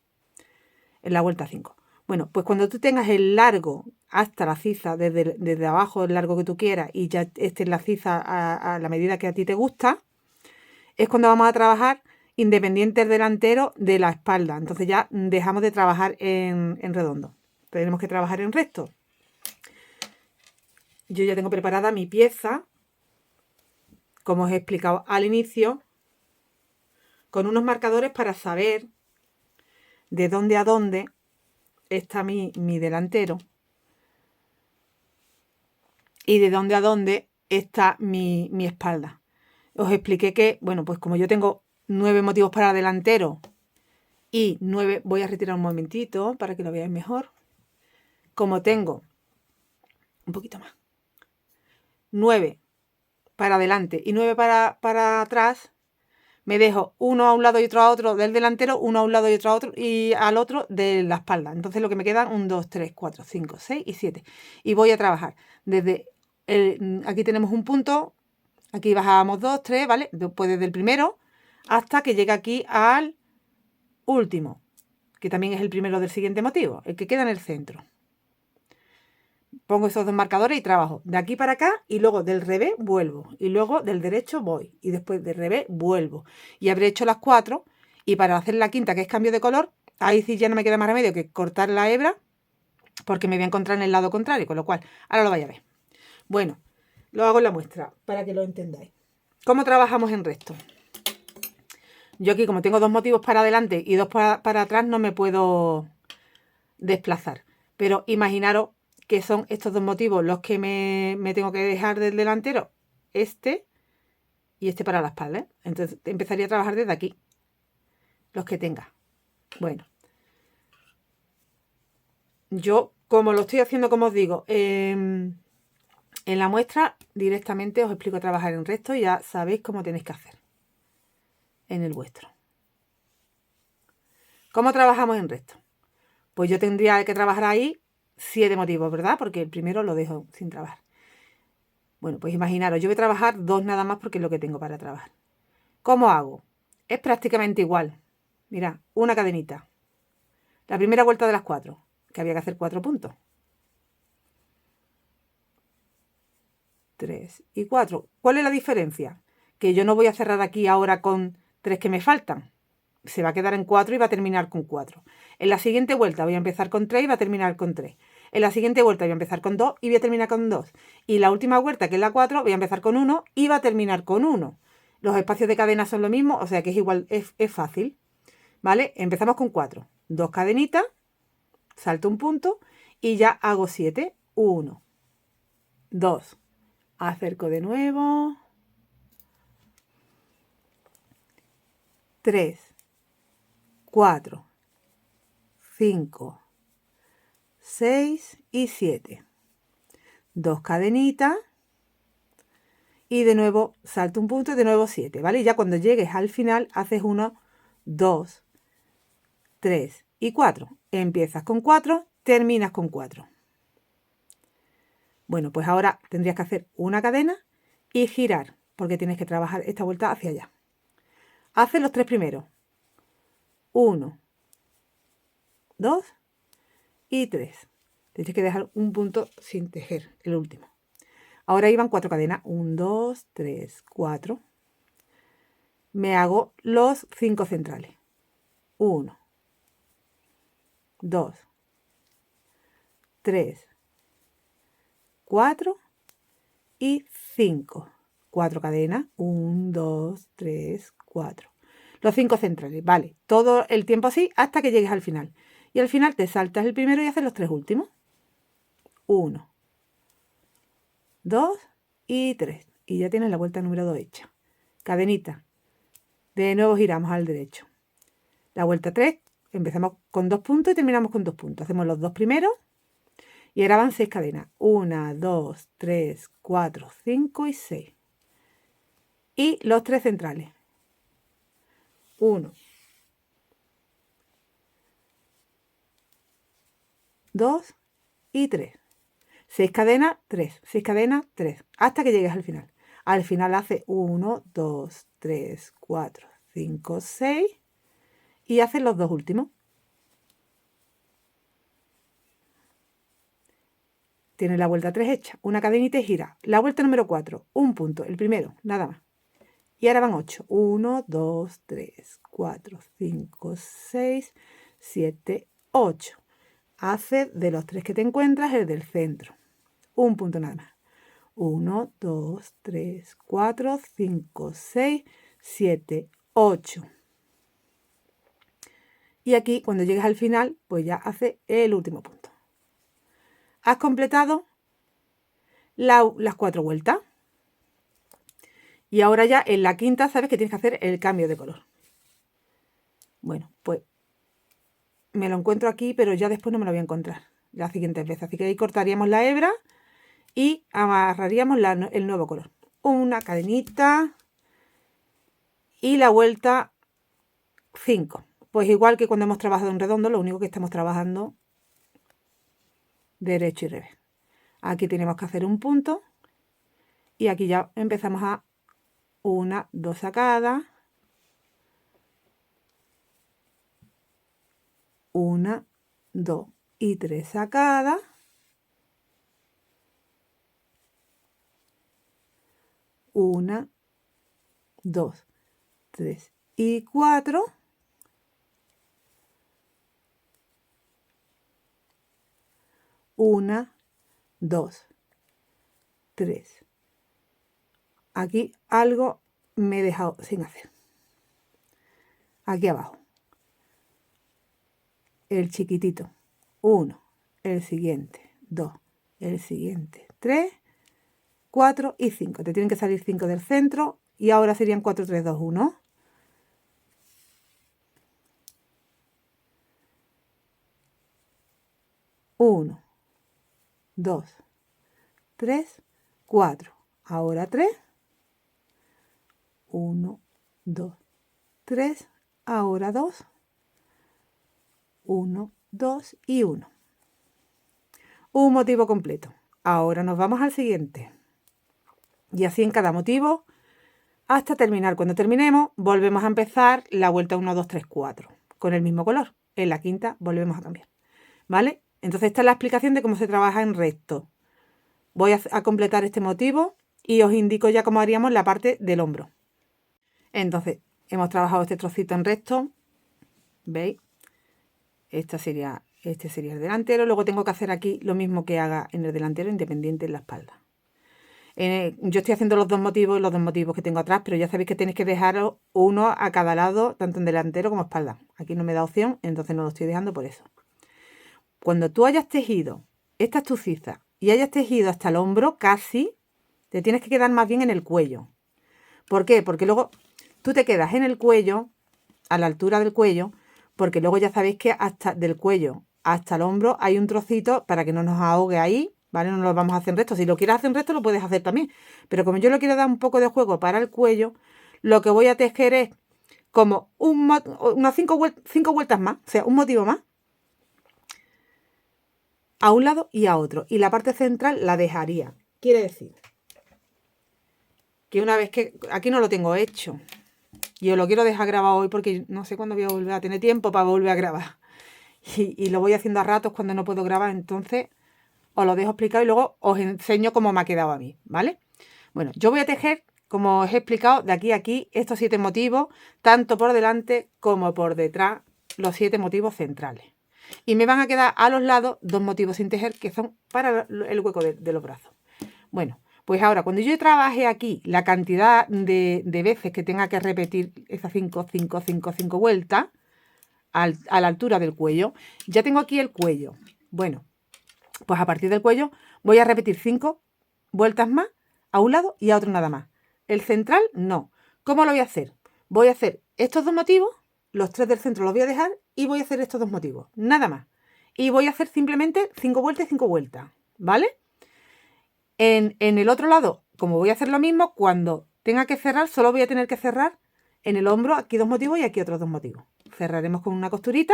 En la vuelta 5. Bueno, pues cuando tú tengas el largo hasta la ciza, desde abajo el largo que tú quieras, y ya esté en la ciza a la medida que a ti te gusta, es cuando vamos a trabajar independiente el delantero de la espalda. Entonces ya dejamos de trabajar en redondo. Tenemos que trabajar en recto. Yo ya tengo preparada mi pieza, como os he explicado al inicio, con unos marcadores para saber de dónde a dónde está mi delantero y de dónde a dónde está mi espalda. Os expliqué que, bueno, pues como yo tengo 9 motivos para delantero y 9, voy a retirar un momentito para que lo veáis mejor. Como tengo un poquito más, 9 para adelante y 9 para atrás, me dejo uno a un lado y otro a otro del delantero, uno a un lado y otro a otro y al otro de la espalda. Entonces lo que me quedan 1, 2, 3, 4, 5, 6 y 7. Y voy a trabajar desde aquí tenemos un punto, aquí bajamos 2, 3, ¿vale? Después desde el primero hasta que llegue aquí al último, que también es el primero del siguiente motivo, el que queda en el centro. Pongo esos dos marcadores y trabajo de aquí para acá y luego del revés vuelvo y luego del derecho voy y después del revés vuelvo y habré hecho las 4 y para hacer la quinta, que es cambio de color, ahí sí ya no me queda más remedio que cortar la hebra porque me voy a encontrar en el lado contrario, con lo cual ahora lo vais a ver. Bueno, lo hago en la muestra para que lo entendáis. ¿Cómo trabajamos en recto? Yo aquí como tengo 2 motivos para adelante y 2 para atrás no me puedo desplazar, pero imaginaros que son estos 2 motivos los que me tengo que dejar del delantero, este y este para la espalda, ¿eh? Entonces empezaría a trabajar desde aquí, los que tenga. Bueno, yo como lo estoy haciendo, como os digo, en la muestra directamente os explico trabajar en recto y ya sabéis cómo tenéis que hacer en el vuestro. ¿Cómo trabajamos en recto? Pues yo tendría que trabajar ahí 7 motivos, ¿verdad? Porque el primero lo dejo sin trabajar. Bueno, pues imaginaros, yo voy a trabajar 2 nada más porque es lo que tengo para trabajar. ¿Cómo hago? Es prácticamente igual. Mira, una cadenita. La primera vuelta de las 4, que había que hacer 4 puntos. 3 y 4. ¿Cuál es la diferencia? Que yo no voy a cerrar aquí ahora con 3 que me faltan. Se va a quedar en 4 y va a terminar con 4. En la siguiente vuelta voy a empezar con 3 y va a terminar con 3. En la siguiente vuelta voy a empezar con 2 y voy a terminar con 2. Y la última vuelta, que es la 4, voy a empezar con 1 y va a terminar con 1. Los espacios de cadena son lo mismo, o sea que es igual, es fácil. ¿Vale? Empezamos con 4. 2 cadenitas, salto un punto y ya hago 7. 1, 2. Acerco de nuevo. 3, 4, 5, 6 y 7. 2 cadenitas y de nuevo salto un punto y de nuevo 7, ¿vale? Y ya cuando llegues al final haces 1, 2, 3 y 4. Empiezas con 4, terminas con 4. Bueno, pues ahora tendrías que hacer una cadena y girar, porque tienes que trabajar esta vuelta hacia allá. Haces los 3 primeros. 1, 2 y 3. Tienes que dejar un punto sin tejer, el último. Ahora iban 4 cadenas. 1, 2, 3, 4. Me hago los 5 centrales. 1, 2, 3, 4 y 5. 4 cadenas. 1, 2, 3, 4. Los 5 centrales, vale. Todo el tiempo así hasta que llegues al final. Y al final te saltas el primero y haces los 3 últimos. 1, 2 y 3. Y ya tienes la vuelta número 2 hecha. Cadenita. De nuevo giramos al derecho. La vuelta 3, empezamos con 2 puntos y terminamos con 2 puntos. Hacemos los 2 primeros y ahora van 6 cadenas. 1, 2, 3, 4, 5 y 6. Y los 3 centrales. 1, 2 y 3. 6 cadenas, 3, 6 cadenas, 3, hasta que llegues al final. Al final hace 1, 2, 3, 4, 5, 6 y haces los dos últimos. Tienes la vuelta 3 hecha, una cadenita y gira. La vuelta número 4, un punto, el primero, nada más. Y ahora van 8. 1, 2, 3, 4, 5, 6, 7, 8. Hace de los 3 que te encuentras el del centro. Un punto nada más. 1, 2, 3, 4, 5, 6, 7, 8. Y aquí, cuando llegues al final, pues ya hace el último punto. Has completado las 4 vueltas. Y ahora ya en la quinta sabes que tienes que hacer el cambio de color. Bueno, pues me lo encuentro aquí, pero ya después no me lo voy a encontrar las siguientes veces. Así que ahí cortaríamos la hebra y amarraríamos el nuevo color. Una cadenita y la vuelta 5. Pues igual que cuando hemos trabajado en redondo, lo único que estamos trabajando derecho y revés. Aquí tenemos que hacer un punto y aquí ya empezamos a 1, 2 sacadas, 1, 2 y 3 sacadas, 1, 2, 3 y 4, 1, 2, 3. Aquí algo me he dejado sin hacer. Aquí abajo. El chiquitito. 1, el siguiente, 2, el siguiente, 3, 4 y 5. Te tienen que salir 5 del centro y ahora serían 4, 3, 2, 1. 1, 2, 3, 4. Ahora 3. 1, 2, 3. Ahora 2. 1, 2 y 1. Un motivo completo. Ahora nos vamos al siguiente. Y así en cada motivo hasta terminar. Cuando terminemos volvemos a empezar la vuelta 1, 2, 3, 4 con el mismo color. En la quinta volvemos a cambiar. ¿Vale? Entonces esta es la explicación de cómo se trabaja en recto. Voy a completar este motivo y os indico ya cómo haríamos la parte del hombro. Entonces hemos trabajado este trocito en recto. ¿Veis? Este sería el delantero. Luego tengo que hacer aquí lo mismo que haga en el delantero, independiente en la espalda. Yo estoy haciendo los dos motivos que tengo atrás, pero ya sabéis que tenéis que dejaros uno a cada lado, tanto en delantero como espalda. Aquí no me da opción, entonces no lo estoy dejando por eso. Cuando tú hayas tejido esta astuciza y hayas tejido hasta el hombro casi, te tienes que quedar más bien en el cuello. ¿Por qué? Porque luego tú te quedas en el cuello, a la altura del cuello, porque luego ya sabéis que hasta del cuello hasta el hombro hay un trocito para que no nos ahogue ahí, ¿vale? No lo vamos a hacer en recto. Si lo quieres hacer en recto lo puedes hacer también, pero como yo le quiero dar un poco de juego para el cuello, lo que voy a tejer es como unas 5 vueltas más, o sea, un motivo más, a un lado y a otro. Y la parte central la dejaría. Quiere decir que una vez que... Aquí no lo tengo hecho. Yo lo quiero dejar grabado hoy porque no sé cuándo voy a volver a tener tiempo para volver a grabar. Y lo voy haciendo a ratos cuando no puedo grabar. Entonces os lo dejo explicado y luego os enseño cómo me ha quedado a mí, ¿vale? Bueno, yo voy a tejer, como os he explicado, de aquí a aquí estos 7 motivos, tanto por delante como por detrás, los 7 motivos centrales. Y me van a quedar a los lados 2 motivos sin tejer que son para el hueco de los brazos. Bueno, pues ahora cuando yo trabaje aquí la cantidad de veces que tenga que repetir esas 5 vueltas a la altura del cuello, ya tengo aquí el cuello. Bueno, pues a partir del cuello voy a repetir 5 vueltas más a un lado y a otro nada más. El central no. ¿Cómo lo voy a hacer? Voy a hacer estos 2 motivos, los 3 del centro los voy a dejar y voy a hacer estos 2 motivos, nada más. Y voy a hacer simplemente 5 vueltas y 5 vueltas, ¿vale? En el otro lado, como voy a hacer lo mismo, cuando tenga que cerrar, solo voy a tener que cerrar en el hombro aquí 2 motivos y aquí otros 2 motivos. Cerraremos con una costurita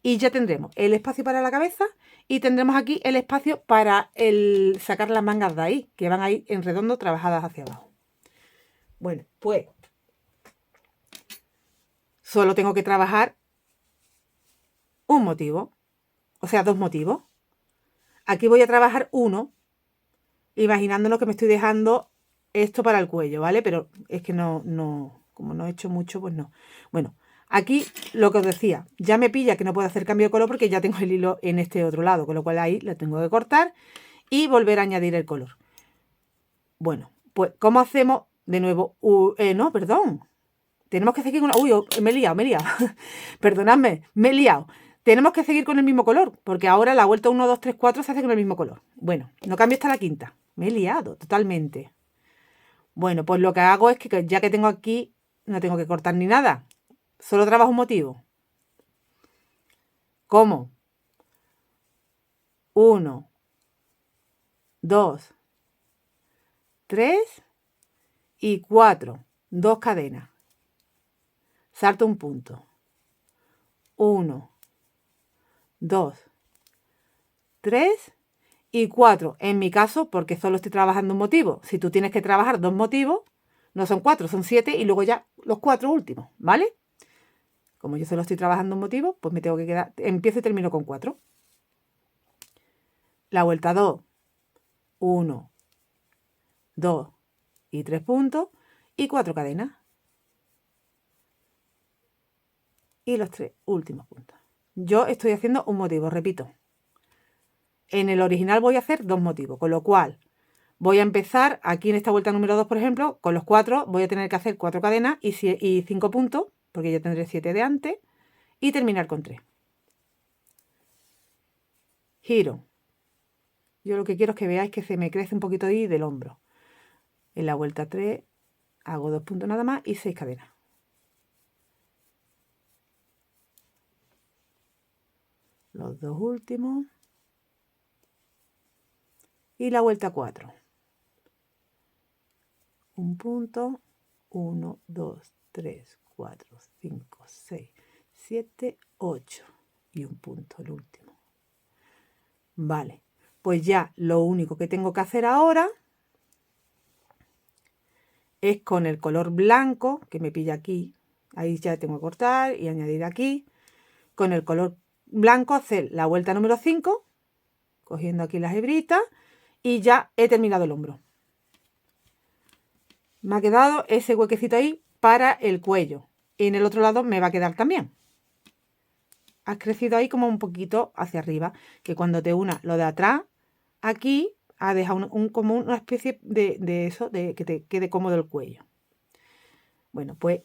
y ya tendremos el espacio para la cabeza y tendremos aquí el espacio para sacar las mangas de ahí, que van a ir en redondo trabajadas hacia abajo. Bueno, pues solo tengo que trabajar un motivo, o sea, 2 motivos. Aquí voy a trabajar uno, imaginándonos que me estoy dejando esto para el cuello, ¿vale? Pero es que como no he hecho mucho, pues no. Bueno, aquí lo que os decía, ya me pilla que no puedo hacer cambio de color porque ya tengo el hilo en este otro lado, con lo cual ahí lo tengo que cortar y volver a añadir el color. Bueno, pues ¿cómo hacemos? De nuevo, no, perdón. Tenemos que seguir con... Uy, me he liado. Perdonadme, me he liado. Tenemos que seguir con el mismo color, porque ahora la vuelta 1, 2, 3, 4 se hace con el mismo color. Bueno, no cambio hasta la quinta. Me he liado totalmente. Bueno, pues lo que hago es que ya que tengo aquí, no tengo que cortar ni nada. Solo trabajo un motivo. ¿Cómo? 1, 2, 3 y 4. 2 cadenas. Salto un punto. 1, 2, 3 y 4. En mi caso, porque solo estoy trabajando un motivo. Si tú tienes que trabajar 2 motivos, no son 4, son 7 y luego ya los 4 últimos, ¿vale? Como yo solo estoy trabajando un motivo, pues me tengo que quedar, empiezo y termino con 4. La vuelta 2, 1, 2 y 3 puntos y 4 cadenas. Y los 3 últimos puntos. Yo estoy haciendo un motivo, repito. En el original voy a hacer 2 motivos, con lo cual voy a empezar aquí en esta vuelta número 2, por ejemplo, con los 4 voy a tener que hacer 4 cadenas y 5 puntos, porque ya tendré 7 de antes, y terminar con 3. Giro. Yo lo que quiero es que veáis que se me crece un poquito ahí del hombro. En la vuelta 3 hago 2 puntos nada más y 6 cadenas. Los 2 últimos. Y la vuelta 4. Un punto, 1, 2, 3, 4, 5, 6, 7, 8 y un punto, el último. Vale, pues ya lo único que tengo que hacer ahora es con el color blanco, que me pilla aquí, ahí ya tengo que cortar y añadir aquí, con el color blanco hacer la vuelta número 5, cogiendo aquí las hebritas, y ya he terminado el hombro. Me ha quedado ese huequecito ahí para el cuello. Y en el otro lado me va a quedar también. Has crecido ahí como un poquito hacia arriba. Que cuando te una lo de atrás, aquí ha dejado como una especie de eso, de que te quede cómodo el cuello. Bueno, pues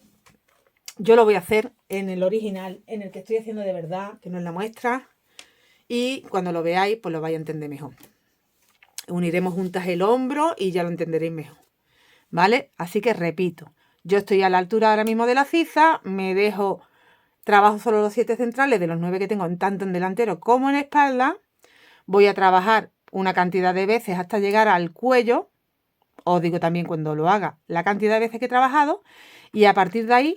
yo lo voy a hacer en el original, en el que estoy haciendo de verdad, que no es la muestra. Y cuando lo veáis, pues lo vais a entender mejor. Uniremos juntas el hombro y ya lo entenderéis mejor. ¿Vale? Así que repito, yo estoy a la altura ahora mismo de la ciza, me dejo, trabajo solo los 7 centrales de los 9 que tengo, tanto en delantero como en espalda. Voy a trabajar una cantidad de veces hasta llegar al cuello, os digo también cuando lo haga la cantidad de veces que he trabajado, y a partir de ahí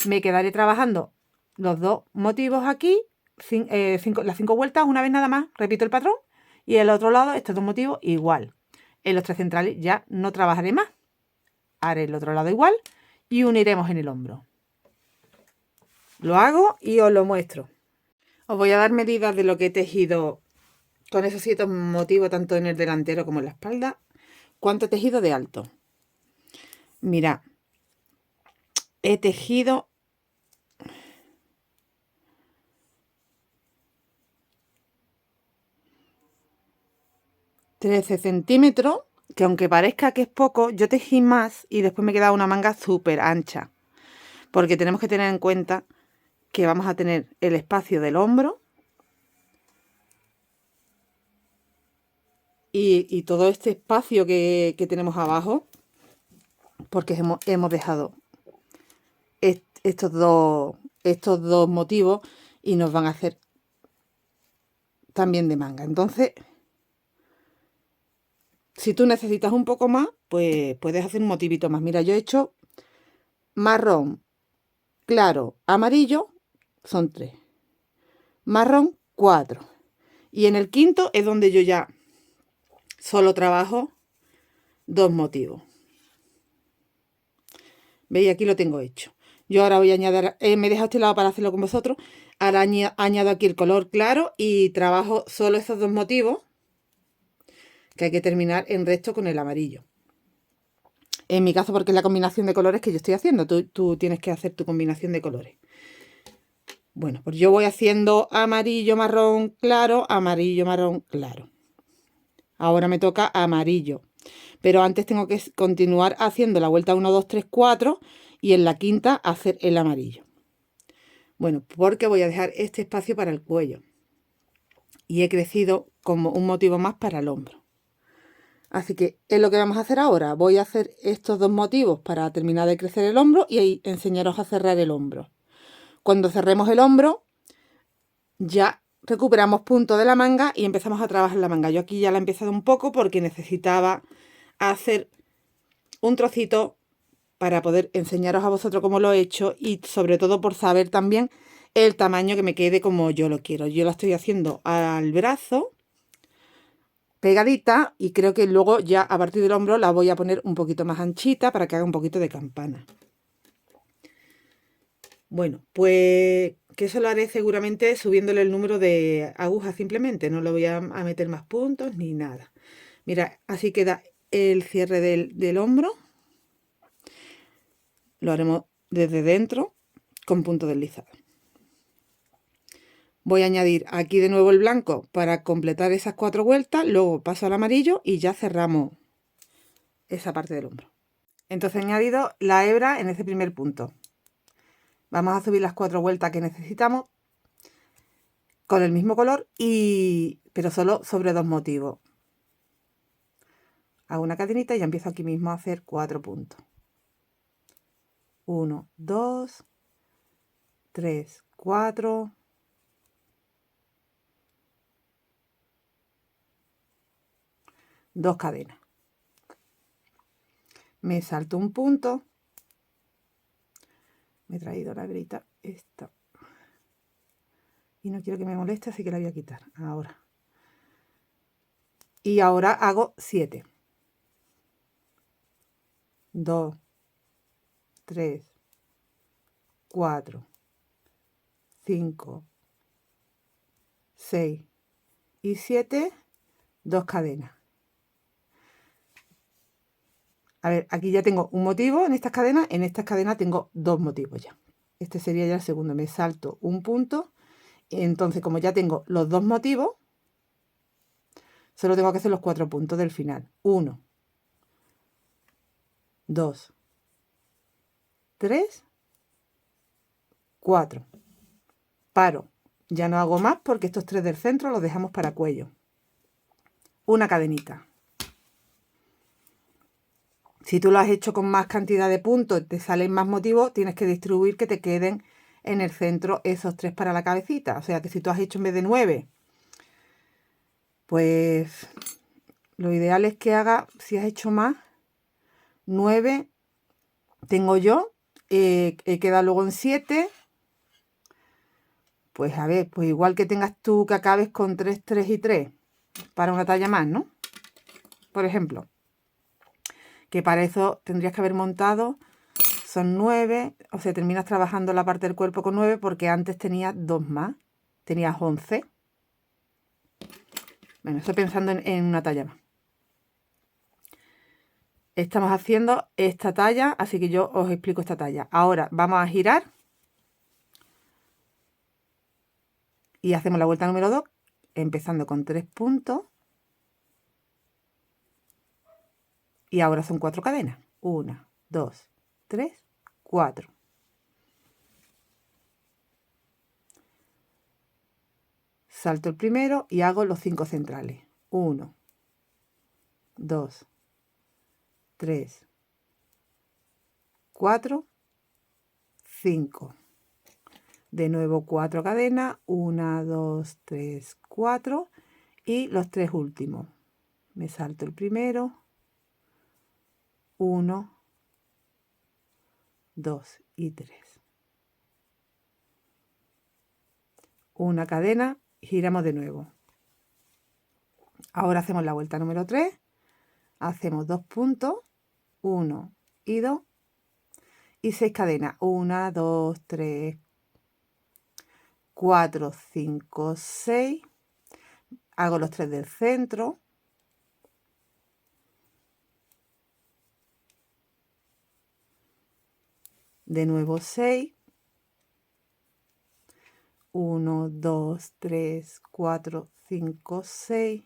me quedaré trabajando los 2 motivos aquí, las 5 vueltas una vez nada más, repito el patrón, y el otro lado estos 2 motivos igual. En los 3 centrales ya no trabajaré más. Haré el otro lado igual y uniremos en el hombro. Lo hago y os lo muestro. Os voy a dar medidas de lo que he tejido con esos 7 motivos, tanto en el delantero como en la espalda. ¿Cuánto he tejido de alto? Mirad, he tejido 13 centímetros, que aunque parezca que es poco, yo tejí más y después me queda una manga súper ancha. Porque tenemos que tener en cuenta que vamos a tener el espacio del hombro y todo este espacio que tenemos abajo, porque hemos dejado estos dos motivos y nos van a hacer también de manga. Entonces, si tú necesitas un poco más, pues puedes hacer un motivito más. Mira, yo he hecho marrón, claro, amarillo, son 3. marrón 4. Y en el quinto es donde yo ya solo trabajo 2 motivos. ¿Veis? Aquí lo tengo hecho. Yo ahora voy a añadir, me he dejado este lado para hacerlo con vosotros. Ahora añado aquí el color claro y trabajo solo esos 2 motivos, que hay que terminar en recto con el amarillo. En mi caso, porque es la combinación de colores que yo estoy haciendo. Tú tienes que hacer tu combinación de colores. Bueno, pues yo voy haciendo amarillo, marrón, claro, amarillo, marrón, claro. Ahora me toca amarillo. Pero antes tengo que continuar haciendo la vuelta 1, 2, 3, 4 y en la quinta hacer el amarillo. Bueno, porque voy a dejar este espacio para el cuello. Y he crecido como un motivo más para el hombro. Así que es lo que vamos a hacer ahora. Voy a hacer estos 2 motivos para terminar de crecer el hombro y ahí enseñaros a cerrar el hombro. Cuando cerremos el hombro, ya recuperamos punto de la manga y empezamos a trabajar la manga. Yo aquí ya la he empezado un poco porque necesitaba hacer un trocito para poder enseñaros a vosotros cómo lo he hecho y sobre todo por saber también el tamaño que me quede como yo lo quiero. Yo la estoy haciendo al brazo pegadita y creo que luego ya a partir del hombro la voy a poner un poquito más anchita para que haga un poquito de campana. Bueno, pues que eso lo haré seguramente subiéndole el número de agujas simplemente, no lo voy a meter más puntos ni nada. Mira, así queda el cierre del hombro. Lo haremos desde dentro con punto deslizado. Voy a añadir aquí de nuevo el blanco para completar esas 4 vueltas, luego paso al amarillo y ya cerramos esa parte del hombro. Entonces he añadido la hebra en ese primer punto. Vamos a subir las 4 vueltas que necesitamos con el mismo color, pero solo sobre 2 motivos. Hago una cadenita y ya empiezo aquí mismo a hacer 4 puntos. 1, 2, 3, 4. Dos cadenas. Me salto un punto. Me he traído la hebrita esta. Y no quiero que me moleste, así que la voy a quitar ahora. Y ahora hago 7. 2, 3, 4, 5, 6 y 7, 2 cadenas. A ver, aquí ya tengo un motivo en estas cadenas tengo 2 motivos ya. Este sería ya el segundo, me salto un punto. Entonces, como ya tengo los 2 motivos, solo tengo que hacer los 4 puntos del final. 1, 2, 3, 4. Paro. Ya no hago más porque estos 3 del centro los dejamos para cuello. Una cadenita. Si tú lo has hecho con más cantidad de puntos, te salen más motivos, tienes que distribuir que te queden en el centro esos 3 para la cabecita. O sea que si tú has hecho en vez de 9, pues lo ideal es que haga, si has hecho más, 9 tengo yo, he quedado luego en 7. Pues a ver, pues igual que tengas tú que acabes con 3, 3 y 3 para una talla más, ¿no? Por ejemplo, que para eso tendrías que haber montado, son 9, o sea, terminas trabajando la parte del cuerpo con 9 porque antes tenías 2 más, tenías 11. Bueno, estoy pensando en una talla más. Estamos haciendo esta talla, así que yo os explico esta talla. Ahora vamos a girar y hacemos la vuelta número 2, empezando con 3 puntos. Y ahora son 4 cadenas. 1, 2, 3, 4. Salto el primero y hago los 5 centrales. 1, 2, 3, 4, 5. De nuevo 4 cadenas. 1, 2, 3, 4. Y los 3 últimos. Me salto el primero. 1, 2 y 3. una cadena, giramos de nuevo. Ahora hacemos la vuelta número 3, hacemos 2 puntos, 1 y 2, y 6 cadenas, 1, 2, 3, 4, 5, 6, hago los 3 del centro, de nuevo 6, 1, 2, 3, 4, 5, 6,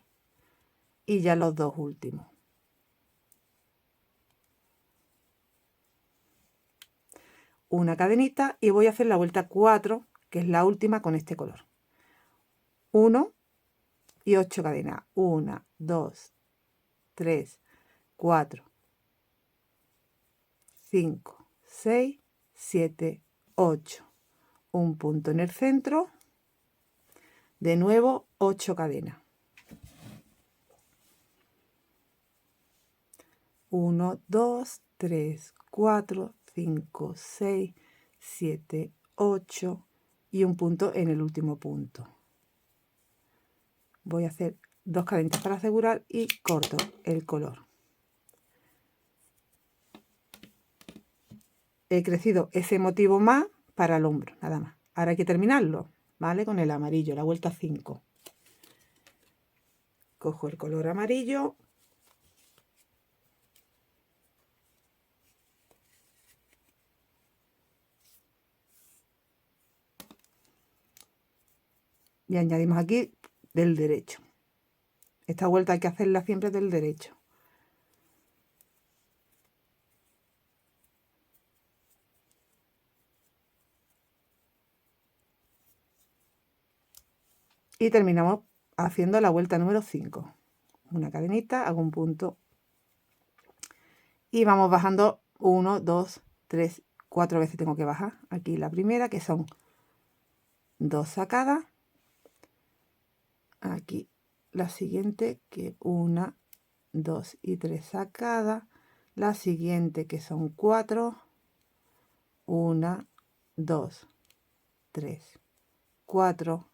y ya los 2 últimos. Una cadenita y voy a hacer la vuelta 4, que es la última con este color. 1 y 8 cadenas. 1, 2, 3, 4, 5, 6, 7, 8. Un punto en el centro. De nuevo 8 cadenas. 1, 2, 3, 4, 5, 6, 7, 8 y un punto en el último punto. Voy a hacer 2 cadenitas para asegurar y corto el color. He crecido ese motivo más para el hombro, nada más. Ahora hay que terminarlo, ¿vale? Con el amarillo, la vuelta 5. Cojo el color amarillo. Y añadimos aquí del derecho. Esta vuelta hay que hacerla siempre del derecho. Y terminamos haciendo la vuelta número 5. Una cadenita, hago un punto. Y vamos bajando 1, 2, 3, 4 veces tengo que bajar. Aquí la primera, que son 2 sacadas. Aquí la siguiente, que 1, 2 y 3 sacadas. La siguiente, que son 4. 1, 2, 3, 4.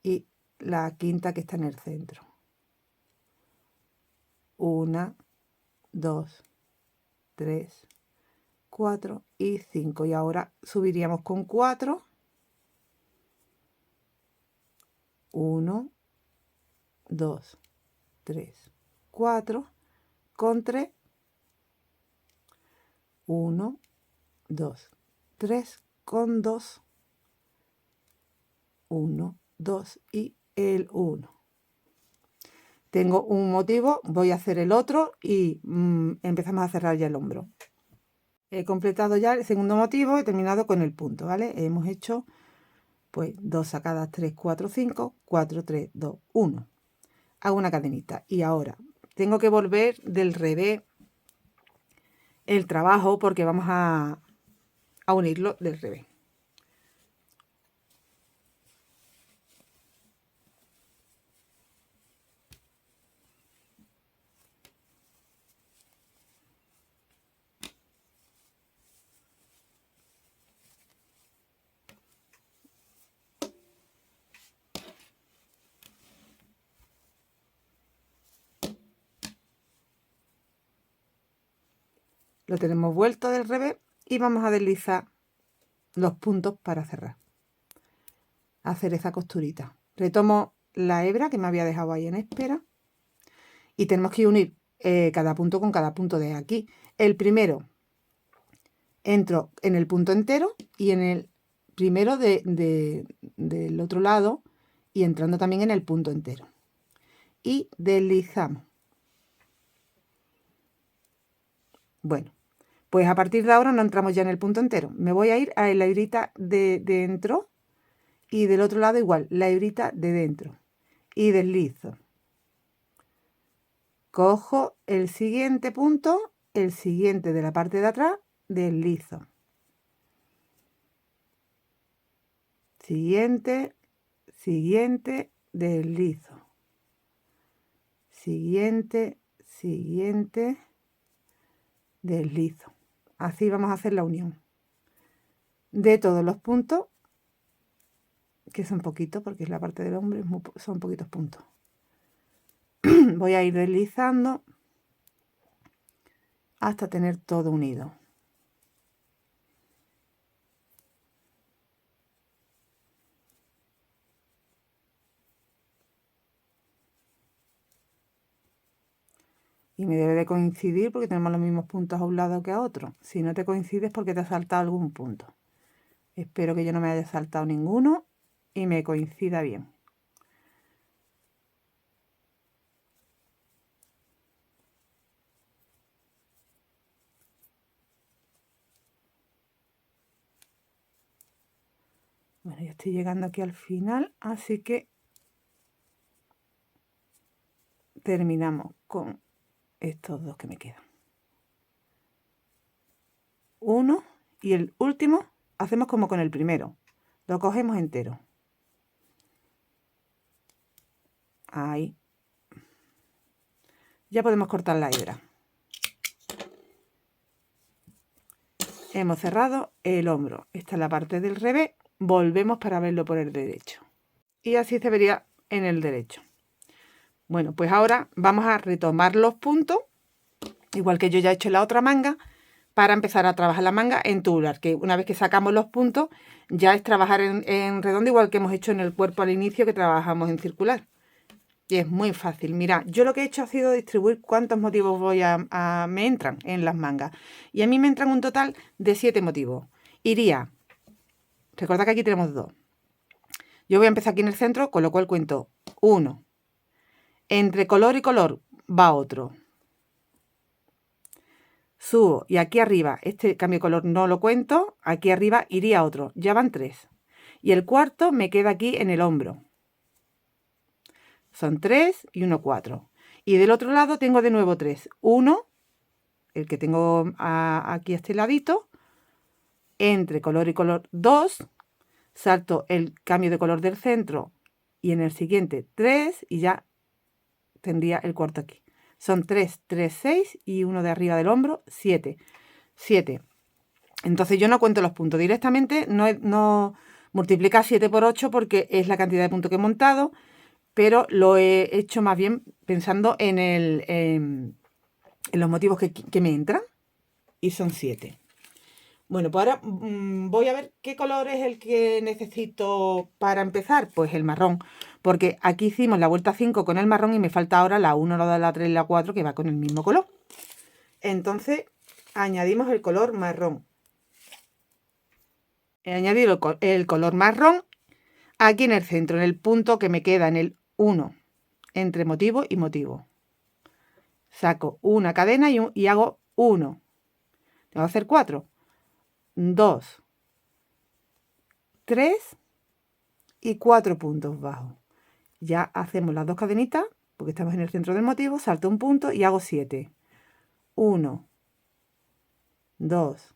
Y la quinta que está en el centro. 1, 2, 3, 4 y 5. Y ahora subiríamos con 4. 1, 2, 3, 4. Con 3. 1, 2, 3. Con 2. 1, 2 y el 1. Tengo un motivo, voy a hacer el otro y empezamos a cerrar ya el hombro. He completado ya el segundo motivo, he terminado con el punto, ¿vale? Hemos hecho pues 2 sacadas, 3, 4, 5, 4, 3, 2, 1. Hago una cadenita y ahora tengo que volver del revés el trabajo porque vamos a unirlo del revés. Lo tenemos vuelto del revés y vamos a deslizar los puntos para cerrar. Hacer esa costurita. Retomo la hebra que me había dejado ahí en espera y tenemos que unir cada punto con cada punto de aquí. El primero entro en el punto entero y en el primero del otro lado y entrando también en el punto entero. Y deslizamos. Bueno, pues a partir de ahora no entramos ya en el punto entero. Me voy a ir a la hebrita de dentro y del otro lado igual, la hebrita de dentro. Y deslizo. Cojo el siguiente punto, el siguiente de la parte de atrás, deslizo. Siguiente, siguiente, deslizo. Siguiente, siguiente, deslizo. Así vamos a hacer la unión de todos los puntos que son poquitos porque es la parte del hombro, son poquitos puntos. Voy a ir deslizando hasta tener todo unido. Y me debe de coincidir porque tenemos los mismos puntos a un lado que a otro. Si no te coincides porque te ha saltado algún punto. Espero que yo no me haya saltado ninguno y me coincida bien. Bueno, ya estoy llegando aquí al final, así que terminamos con estos dos que me quedan. Uno y el último hacemos como con el primero. Lo cogemos entero. Ahí. Ya podemos cortar la hebra. Hemos cerrado el hombro. Esta es la parte del revés. Volvemos para verlo por el derecho. Y así se vería en el derecho. Bueno, pues ahora vamos a retomar los puntos, igual que yo ya he hecho en la otra manga, para empezar a trabajar la manga en tubular, que una vez que sacamos los puntos, ya es trabajar en redondo, igual que hemos hecho en el cuerpo al inicio, que trabajamos en circular. Y es muy fácil. Mira, yo lo que he hecho ha sido distribuir cuántos motivos me entran en las mangas. Y a mí me entran un total de 7 motivos. Iría, recordad que aquí tenemos 2. Yo voy a empezar aquí en el centro, con lo cual cuento 1. Entre color y color va otro. Subo y aquí arriba, este cambio de color no lo cuento, aquí arriba iría otro. Ya van 3. Y el cuarto me queda aquí en el hombro. Son 3 y 1, 4. Y del otro lado tengo de nuevo 3. 1, el que tengo aquí a este ladito. Entre color y color 2. Salto el cambio de color del centro. Y en el siguiente 3. Y ya tendría el cuarto aquí. Son 3, 3, 6 y uno de arriba del hombro, 7. 7. Entonces yo no cuento los puntos. Directamente no multiplica 7 por 8 porque es la cantidad de puntos que he montado. Pero lo he hecho más bien pensando en los motivos que me entran. Y son 7. Bueno, pues ahora voy a ver qué color es el que necesito para empezar. Pues el marrón. Porque aquí hicimos la vuelta 5 con el marrón y me falta ahora la 1, la 2, la 3 y la 4 que va con el mismo color. Entonces añadimos el color marrón. He añadido el color marrón aquí en el centro, en el punto que me queda en el 1, entre motivo y motivo. Saco una cadena y hago 1. Tengo que hacer 4. 2, 3 y 4 puntos bajos. Ya hacemos las 2 cadenitas, porque estamos en el centro del motivo, salto un punto y hago 7. 1, 2,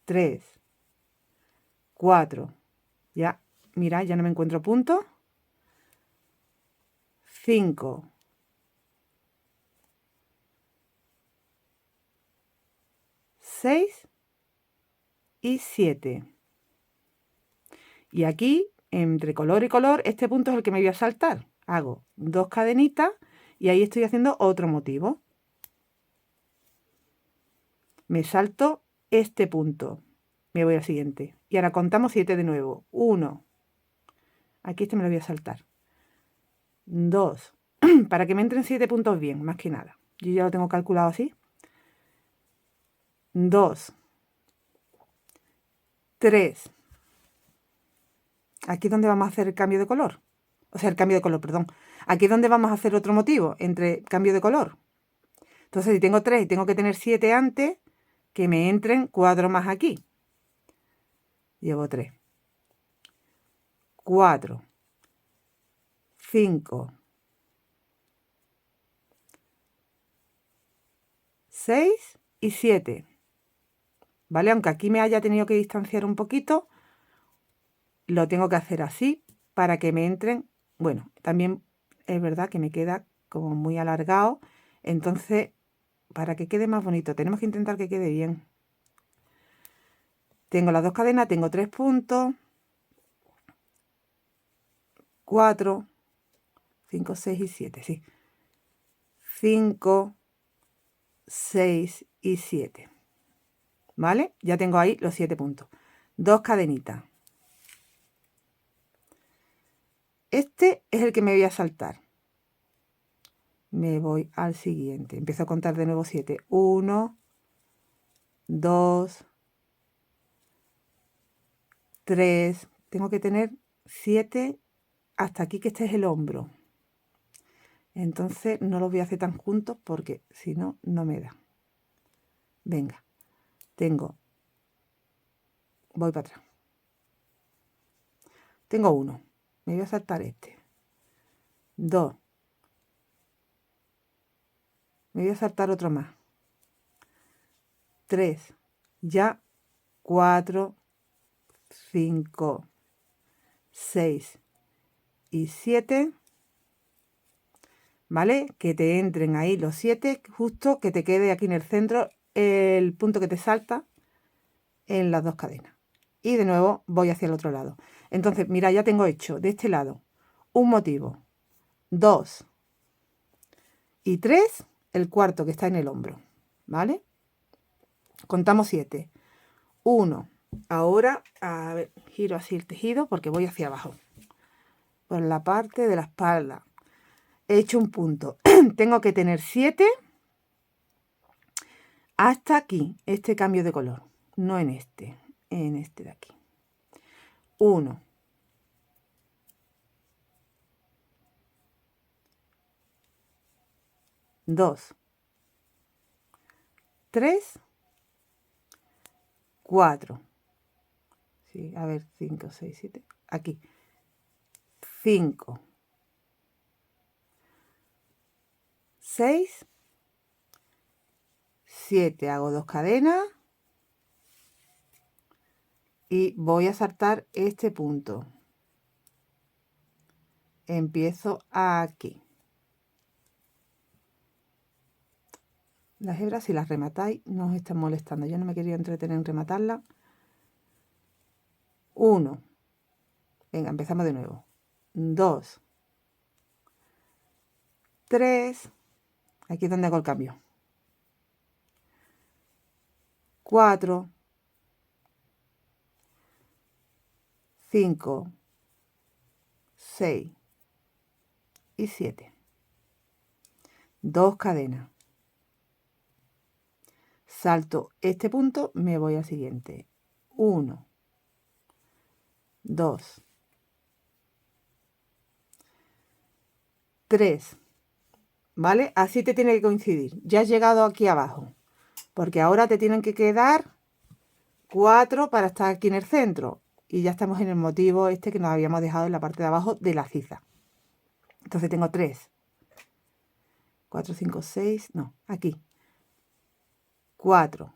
3, 4. Ya, mirad, ya no me encuentro puntos. 5, 6 y 7. Y aquí, entre color y color, este punto es el que me voy a saltar. Hago 2 cadenitas y ahí estoy haciendo otro motivo. Me salto este punto. Me voy al siguiente. Y ahora contamos 7 de nuevo. 1. Aquí este me lo voy a saltar. 2. Para que me entren 7 puntos bien, más que nada. Yo ya lo tengo calculado así. 2. 3. Aquí es donde vamos a hacer el cambio de color. O sea, el cambio de color, perdón. Aquí es donde vamos a hacer otro motivo, entre cambio de color. Entonces, si tengo 3 y tengo que tener 7 antes, que me entren 4 más aquí. Llevo 3. 4. 5. 6 y 7. ¿Vale? Aunque aquí me haya tenido que distanciar un poquito, lo tengo que hacer así para que me entren. Bueno, también es verdad que me queda como muy alargado. Entonces, para que quede más bonito, tenemos que intentar que quede bien. Tengo las 2 cadenas, tengo 3 puntos. 4, 5, 6 y 7, sí. 5, 6 y 7. ¿Vale? Ya tengo ahí los 7 puntos. 2 cadenitas. Este es el que me voy a saltar. Me voy al siguiente. Empiezo a contar de nuevo 7. 1, 2, 3. Tengo que tener 7 hasta aquí, que este es el hombro. Entonces no los voy a hacer tan juntos porque si no, no me da. Venga. Voy para atrás. Tengo 1. Me voy a saltar este. 2. Me voy a saltar otro más. 3. Ya 4, 5, 6 y 7. ¿Vale? Que te entren ahí los 7, justo que te quede aquí en el centro el punto que te salta en las 2 cadenas. Y de nuevo voy hacia el otro lado. Entonces, mira, ya tengo hecho de este lado un motivo, 2 y 3, el cuarto que está en el hombro. ¿Vale? Contamos 7. 1. Ahora, a ver, giro así el tejido porque voy hacia abajo. Por la parte de la espalda. He hecho un punto. Tengo que tener 7 hasta aquí, este cambio de color. No en este de aquí. 1. 2. 3. 4. Sí, a ver, 5, 6, 7. Aquí. 5. 6. 7. Hago 2 cadenas. Y voy a saltar este punto. Empiezo aquí. Las hebras, si las rematáis, no os están molestando. Yo no me quería entretener en rematarla. 1. Venga, empezamos de nuevo. 2. 3. Aquí es donde hago el cambio. 4. 5. 6 y 7. 2 cadenas. Salto este punto, me voy al siguiente. 1, 2, 3. ¿Vale? Así te tiene que coincidir. Ya has llegado aquí abajo. Porque ahora te tienen que quedar 4 para estar aquí en el centro. Y ya estamos en el motivo este que nos habíamos dejado en la parte de abajo de la ciza. Entonces tengo 3. 4, 5, 6. No, aquí. 4,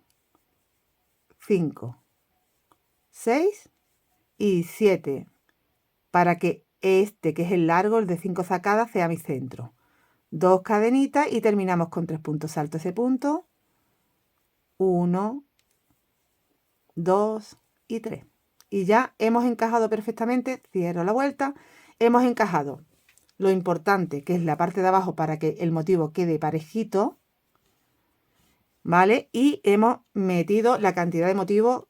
5, 6 y 7. Para que este, que es el largo, el de 5 sacadas, sea mi centro. 2 cadenitas y terminamos con 3 puntos. Salto ese punto. 1, 2 y 3. Y ya hemos encajado perfectamente. Cierro la vuelta. Hemos encajado lo importante, que es la parte de abajo, para que el motivo quede parejito. ¿Vale? Y hemos metido la cantidad de motivo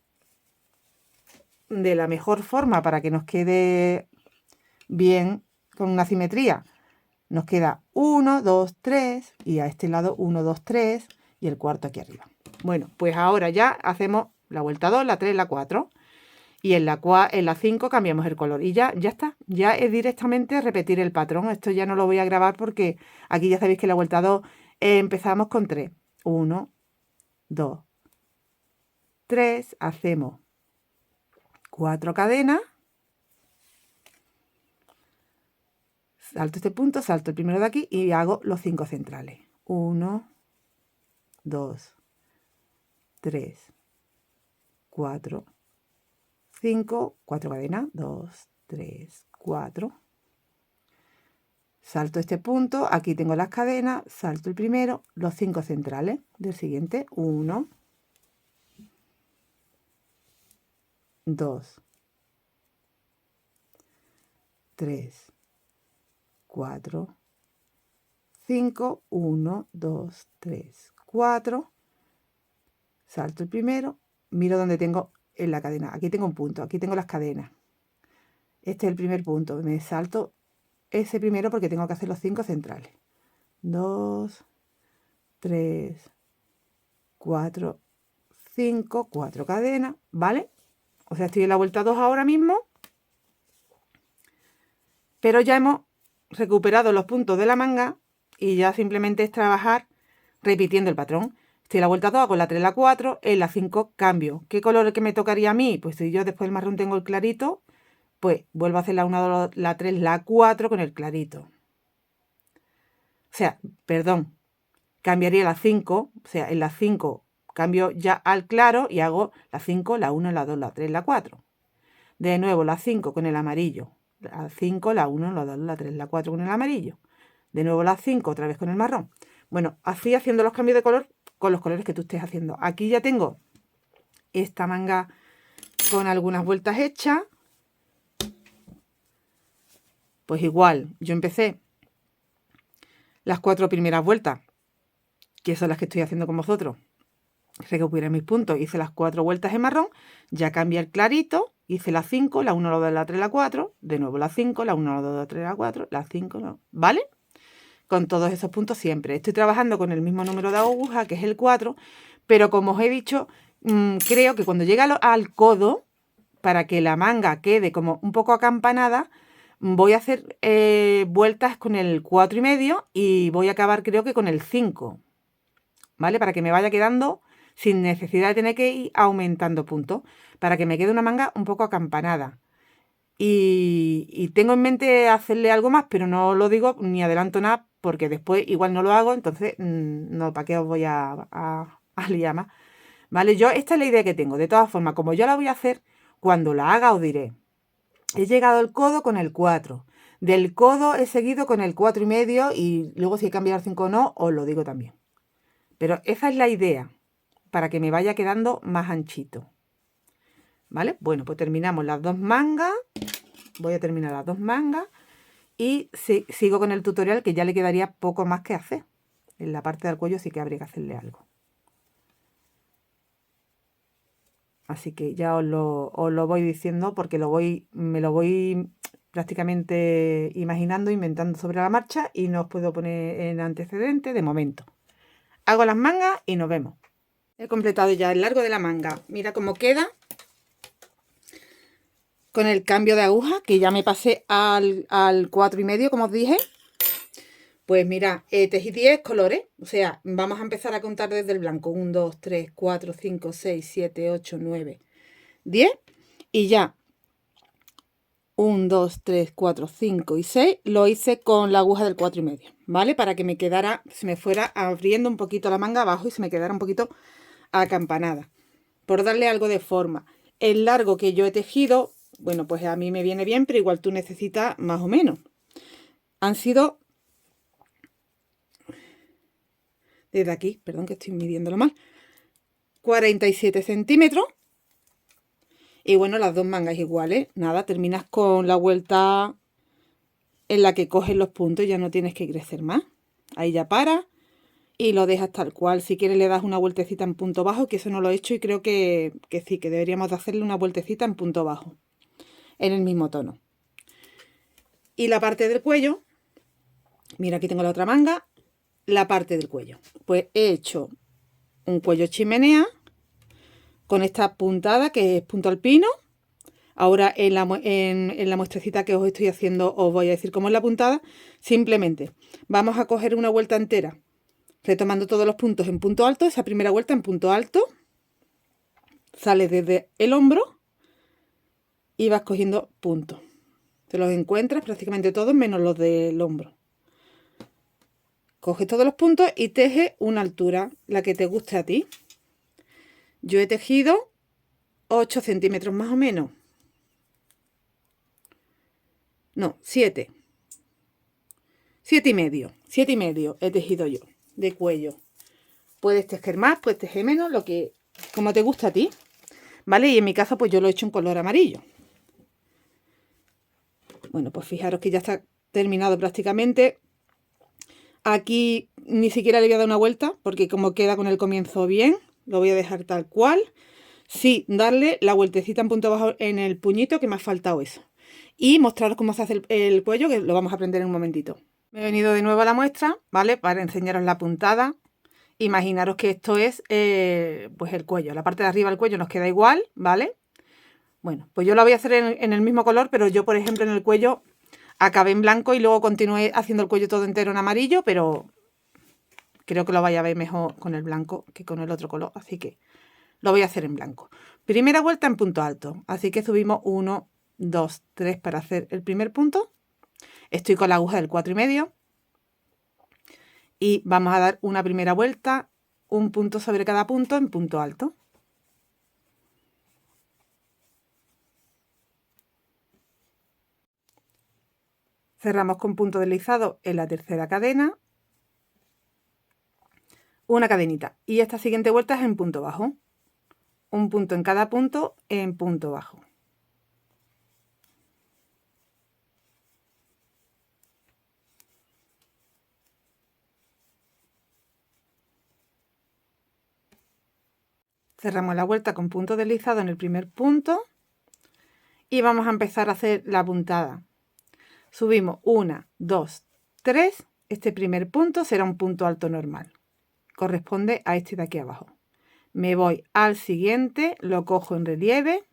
de la mejor forma para que nos quede bien con una simetría. Nos queda 1, 2, 3 y a este lado 1, 2, 3 y el cuarto aquí arriba. Bueno, pues ahora ya hacemos la vuelta 2, la 3, la 4 y en la 5 cambiamos el color y ya está. Ya es directamente repetir el patrón. Esto ya no lo voy a grabar porque aquí ya sabéis que la vuelta 2 empezamos con 3. 1, 2, 3, hacemos 4 cadenas. Salto este punto, salto el primero de aquí y hago los 5 centrales. 1, 2, 3, 4, 5, 4 cadenas. 2, 3, 4. Salto este punto, aquí tengo las cadenas, salto el primero, los 5 centrales del siguiente. 1, 2, 3, 4, 5, 1, 2, 3, 4, salto el primero, miro donde tengo en la cadena, aquí tengo un punto, aquí tengo las cadenas, este es el primer punto, me salto ese primero porque tengo que hacer los 5 centrales, 2, 3, 4, 5, 4 cadenas, ¿vale? O sea, estoy en la vuelta 2 ahora mismo, pero ya hemos recuperado los puntos de la manga y ya simplemente es trabajar repitiendo el patrón. Estoy en la vuelta 2, hago la 3, la 4, en la 5 cambio. ¿Qué color que me tocaría a mí? Pues si yo después del marrón tengo el clarito, pues vuelvo a hacer la 1, la 3, la 4 con el clarito. O sea, perdón, cambiaría la 5, o sea, en la 5 cambio ya al claro y hago la 5, la 1, la 2, la 3, la 4. De nuevo la 5 con el amarillo. La 5, la 1, la 2, la 3, la 4 con el amarillo. De nuevo la 5 otra vez con el marrón. Bueno, así haciendo los cambios de color con los colores que tú estés haciendo. Aquí ya tengo esta manga con algunas vueltas hechas. Pues igual, yo empecé las 4 primeras vueltas, que son las que estoy haciendo con vosotros. Recuperé mis puntos, hice las 4 vueltas en marrón, ya cambié el clarito, hice la 5, la 1, la 2, la 3, la 4, de nuevo la 5, la 1, la 2, la 3, la 4, la 5, la... ¿vale? Con todos esos puntos siempre. Estoy trabajando con el mismo número de aguja, que es el 4, pero como os he dicho, creo que cuando llega al codo, para que la manga quede como un poco acampanada, voy a hacer vueltas con el 4,5 y voy a acabar creo que con el 5, ¿vale? Para que me vaya quedando sin necesidad de tener que ir aumentando puntos, para que me quede una manga un poco acampanada. Y tengo en mente hacerle algo más, pero no lo digo ni adelanto nada, porque después igual no lo hago, entonces no, ¿para qué os voy a liar más? ¿Vale? Esta es la idea que tengo. De todas formas, como yo la voy a hacer, cuando la haga os diré. He llegado al codo con el 4. Del codo he seguido con el 4,5 y luego si he cambiado al 5 o no, os lo digo también. Pero esa es la idea, para que me vaya quedando más anchito. ¿Vale? Bueno, pues terminamos las 2 mangas. Voy a terminar las 2 mangas. Y sigo con el tutorial, que ya le quedaría poco más que hacer. En la parte del cuello sí que habría que hacerle algo. Así que ya os lo voy diciendo, porque me lo voy prácticamente imaginando, inventando sobre la marcha, y no os puedo poner en antecedente de momento. Hago las mangas y nos vemos. He completado ya el largo de la manga. Mira cómo queda. Con el cambio de aguja, que ya me pasé al 4,5, como os dije. Pues mira, tejí 10 colores. O sea, vamos a empezar a contar desde el blanco. 1, 2, 3, 4, 5, 6, 7, 8, 9, 10. Y ya 1, 2, 3, 4, 5 y 6 lo hice con la aguja del 4,5, ¿vale? Para que me quedara, se me fuera abriendo un poquito la manga abajo y se me quedara un poquito acampanada, por darle algo de forma. El largo que yo he tejido, bueno, pues a mí me viene bien, pero igual tú necesitas más o menos. Han sido, desde aquí, perdón que estoy midiéndolo mal, 47 centímetros. Y bueno, las 2 mangas iguales. Nada, terminas con la vuelta en la que coges los puntos y ya no tienes que crecer más. Ahí ya para y lo dejas tal cual. Si quieres le das una vueltecita en punto bajo, que eso no lo he hecho y creo que sí, que deberíamos de hacerle una vueltecita en punto bajo, en el mismo tono. Y la parte del cuello, mira, aquí tengo la otra manga, la parte del cuello. Pues he hecho un cuello chimenea con esta puntada que es punto alpino. Ahora en la muestrecita que os estoy haciendo os voy a decir cómo es la puntada. Simplemente vamos a coger una vuelta entera, retomando todos los puntos en punto alto. Esa primera vuelta en punto alto, sales desde el hombro y vas cogiendo puntos. Te los encuentras prácticamente todos menos los del hombro. Coges todos los puntos y tejes una altura, la que te guste a ti. Yo he tejido 8 centímetros más o menos. No, 7. 7,5. 7,5 he tejido yo de cuello. Puedes tejer más, puedes tejer menos, lo que como te gusta a ti, ¿vale? Y en mi caso pues yo lo he hecho en color amarillo. Bueno, pues fijaros que ya está terminado prácticamente. Aquí ni siquiera le voy a dar una vuelta porque como queda con el comienzo bien, lo voy a dejar tal cual. Sí, darle la vueltecita en punto bajo en el puñito, que me ha faltado eso. Y mostraros cómo se hace el cuello, que lo vamos a aprender en un momentito. Me he venido de nuevo a la muestra, ¿vale? Para enseñaros la puntada. Imaginaros que esto es pues el cuello. La parte de arriba del cuello nos queda igual, ¿vale? Bueno, pues yo lo voy a hacer en el mismo color, pero yo, por ejemplo, en el cuello acabé en blanco y luego continué haciendo el cuello todo entero en amarillo, pero creo que lo vais a ver mejor con el blanco que con el otro color, así que lo voy a hacer en blanco. Primera vuelta en punto alto, así que subimos 1, 2, 3 para hacer el primer punto. Estoy con la aguja del 4,5 y vamos a dar una primera vuelta, un punto sobre cada punto en punto alto. Cerramos con punto deslizado en la tercera cadena, una cadenita, y esta siguiente vuelta es en punto bajo, un punto en cada punto en punto bajo. Cerramos la vuelta con punto deslizado en el primer punto y vamos a empezar a hacer la puntada. Subimos 1, 2, 3. Este primer punto será un punto alto normal. Corresponde a este de aquí abajo. Me voy al siguiente, lo cojo en relieve,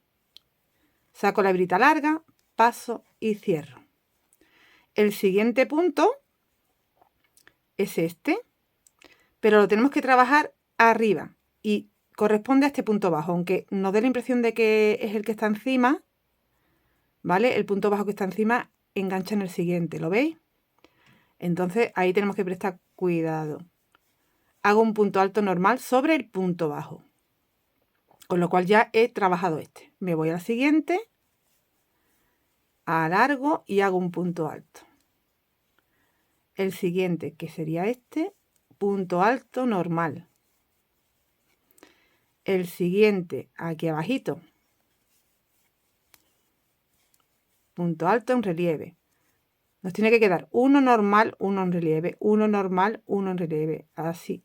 saco la hebrita larga, paso y cierro. El siguiente punto es este, pero lo tenemos que trabajar arriba y corresponde a este punto bajo, aunque nos dé la impresión de que es el que está encima, ¿vale? El punto bajo que está encima engancha en el siguiente, ¿lo veis? Entonces ahí tenemos que prestar cuidado. Hago un punto alto normal sobre el punto bajo, con lo cual ya he trabajado este. Me voy al siguiente, alargo y hago un punto alto. El siguiente, que sería este, punto alto normal. El siguiente, aquí abajito, punto alto en relieve. Nos tiene que quedar uno normal, uno en relieve, uno normal, uno en relieve, así.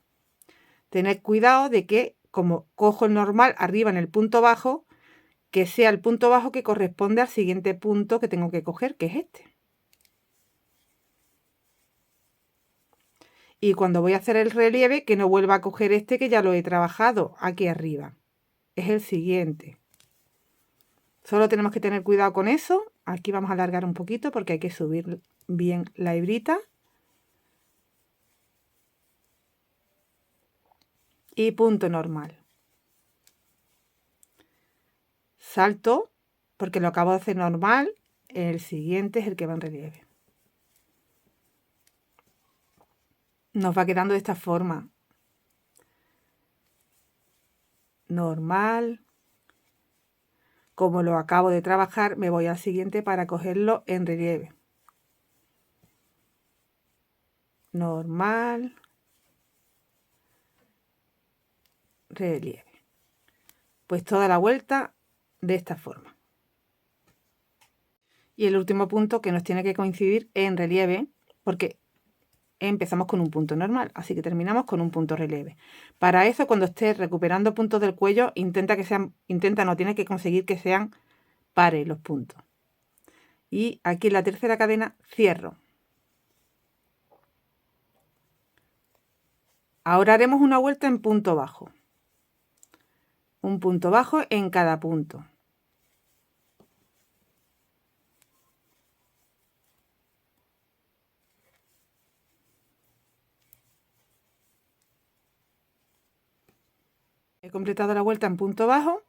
Tened cuidado de que, como cojo el normal arriba en el punto bajo, que sea el punto bajo que corresponde al siguiente punto que tengo que coger, que es este. Y cuando voy a hacer el relieve, que no vuelva a coger este que ya lo he trabajado aquí arriba. Es el siguiente. Solo tenemos que tener cuidado con eso. Aquí vamos a alargar un poquito porque hay que subir bien la hebrita. Y punto normal. Salto porque lo acabo de hacer normal. El siguiente es el que va en relieve. Nos va quedando de esta forma. Normal. Como lo acabo de trabajar, me voy al siguiente para cogerlo en relieve. Normal. Relieve. Pues toda la vuelta de esta forma. Y el último punto que nos tiene que coincidir en relieve, porque empezamos con un punto normal, así que terminamos con un punto relieve. Para eso, cuando estés recuperando puntos del cuello, no tienes que conseguir que sean pares los puntos. Y aquí en la tercera cadena cierro. Ahora haremos una vuelta en punto bajo. Un punto bajo en cada punto. He completado la vuelta en punto bajo,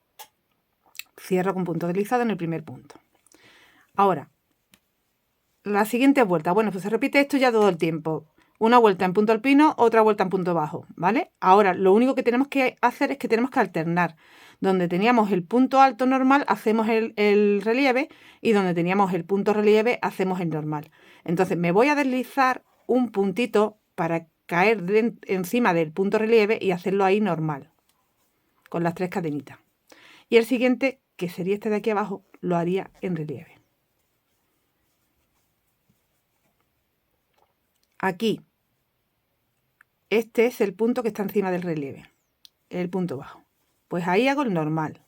cierro con punto deslizado en el primer punto. Ahora, la siguiente vuelta, bueno, pues se repite esto ya todo el tiempo. Una vuelta en punto alpino, otra vuelta en punto bajo, ¿vale? Ahora, lo único que tenemos que hacer es que tenemos que alternar. Donde teníamos el punto alto normal, hacemos el relieve, y donde teníamos el punto relieve, hacemos el normal. Entonces, me voy a deslizar un puntito para caer encima del punto relieve y hacerlo ahí normal, con las 3 cadenitas. Y el siguiente, que sería este de aquí abajo, lo haría en relieve. aquí, este es el punto que está encima del relieve, el punto bajo. Pues ahí hago el normal.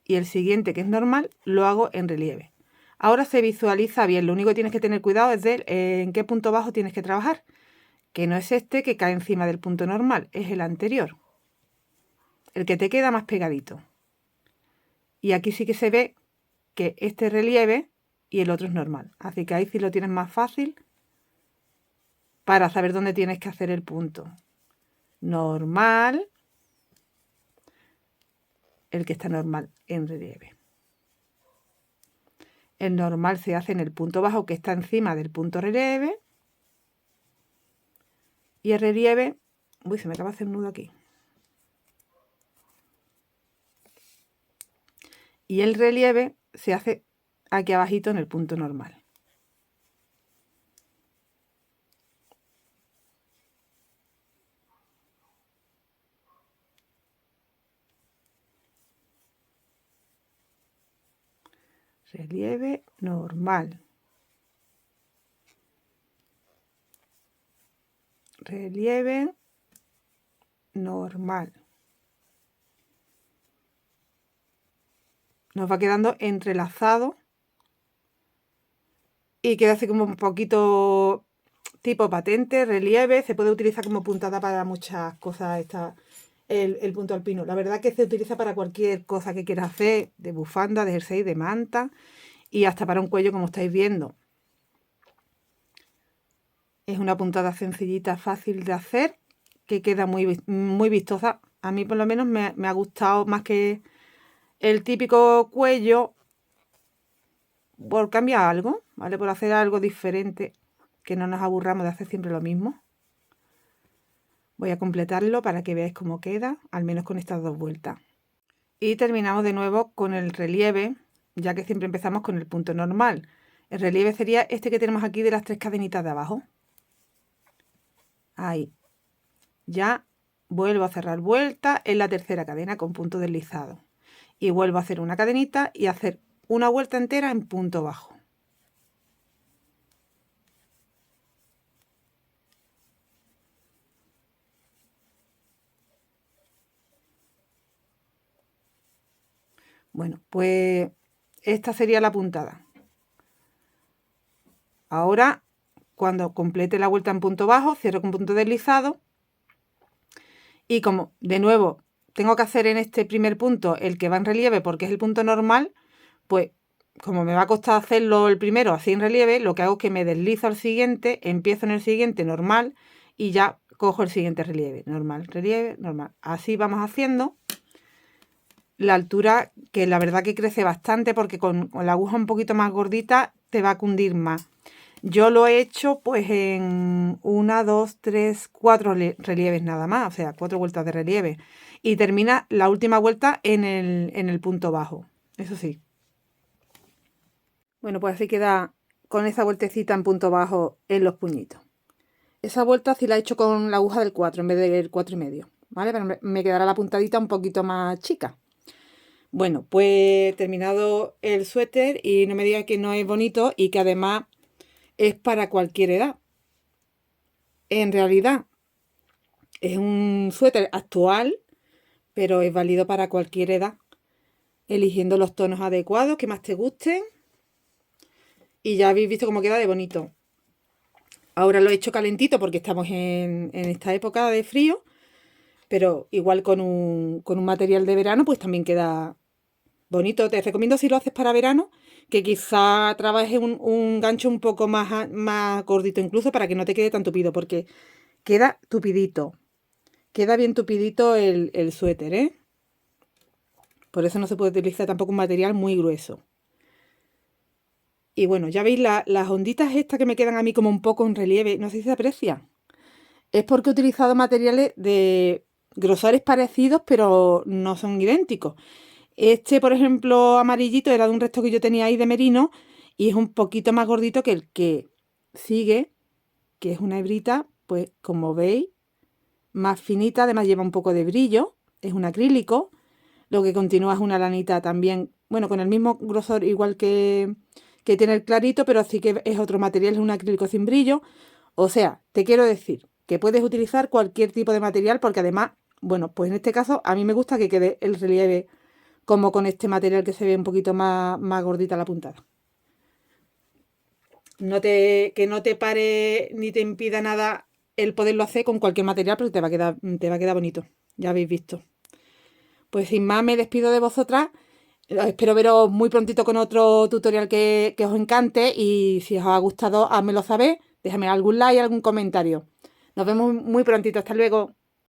Y el siguiente, que es normal, lo hago en relieve. Ahora se visualiza bien. Lo único que tienes que tener cuidado es de en qué punto bajo tienes que trabajar. Que no es este que cae encima del punto normal, es el anterior. El que te queda más pegadito. Y aquí sí que se ve que este es relieve y el otro es normal. Así que ahí sí lo tienes más fácil para saber dónde tienes que hacer el punto. Normal, el que está normal en relieve. El normal se hace en el punto bajo que está encima del punto relieve. Y el relieve... Uy, se me acaba de hacer un nudo aquí. Y el relieve se hace aquí abajito en el punto normal. Relieve normal. Relieve normal. Nos va quedando entrelazado y queda así como un poquito tipo patente, relieve. Se puede utilizar como puntada para muchas cosas el punto alpino. La verdad que se utiliza para cualquier cosa que quieras hacer, de bufanda, de jersey, de manta y hasta para un cuello, como estáis viendo. Es una puntada sencillita, fácil de hacer, que queda muy, muy vistosa. A mí por lo menos me ha gustado más que el típico cuello, por cambiar algo, ¿vale? Por hacer algo diferente, que no nos aburramos de hacer siempre lo mismo. Voy a completarlo para que veáis cómo queda, al menos con estas dos vueltas. Y terminamos de nuevo con el relieve, ya que siempre empezamos con el punto normal. El relieve sería este que tenemos aquí de las 3 cadenitas de abajo. Ahí. Ya vuelvo a cerrar vuelta en la tercera cadena con punto deslizado. Y vuelvo a hacer una cadenita y hacer una vuelta entera en punto bajo. Bueno, pues esta sería la puntada. Ahora, cuando complete la vuelta en punto bajo, cierro con punto deslizado. Y como, de nuevo, tengo que hacer en este primer punto el que va en relieve porque es el punto normal, pues como me va a costar hacerlo el primero así en relieve, lo que hago es que me deslizo al siguiente, empiezo en el siguiente normal y ya cojo el siguiente relieve. Normal, relieve, normal. Así vamos haciendo. La altura, que la verdad que crece bastante porque con la aguja un poquito más gordita te va a cundir más. Yo lo he hecho pues en 1, 2, 3, 4 relieves nada más, o sea, 4 vueltas de relieve. Y termina la última vuelta en el punto bajo, eso sí. Bueno, pues así queda con esa vueltecita en punto bajo en los puñitos. Esa vuelta sí la he hecho con la aguja del 4 en vez del 4,5, ¿vale? Pero me quedará la puntadita un poquito más chica. Bueno, pues terminado el suéter y no me diga que no es bonito y que además es para cualquier edad. En realidad es un suéter actual, pero es válido para cualquier edad, eligiendo los tonos adecuados que más te gusten. Y ya habéis visto cómo queda de bonito. Ahora lo he hecho calentito porque estamos en esta época de frío, pero igual con un material de verano pues también queda bonito. Te recomiendo, si lo haces para verano, que quizá trabajes un gancho un poco más gordito incluso para que no te quede tan tupido, porque queda tupidito. Queda bien tupidito el suéter, ¿eh? Por eso no se puede utilizar tampoco un material muy grueso. Y bueno, ya veis las onditas estas que me quedan a mí como un poco en relieve. No sé si se aprecia. Es porque he utilizado materiales de grosores parecidos, pero no son idénticos. Este, por ejemplo, amarillito, era de un resto que yo tenía ahí de merino y es un poquito más gordito que el que sigue, que es una hebrita, pues como veis, más finita, además lleva un poco de brillo, es un acrílico. Lo que continúa es una lanita también, bueno, con el mismo grosor igual que que tiene el clarito, pero sí que es otro material, es un acrílico sin brillo. O sea, te quiero decir que puedes utilizar cualquier tipo de material porque además, bueno, pues en este caso a mí me gusta que quede el relieve como con este material que se ve un poquito más gordita la puntada. Que no te pare ni te impida nada el poderlo hacer con cualquier material porque te va a quedar bonito. Ya habéis visto. Pues sin más me despido de vosotras. Espero veros muy prontito con otro tutorial que os encante y si os ha gustado, házmelo saber. Déjame algún like, algún comentario. Nos vemos muy prontito. Hasta luego.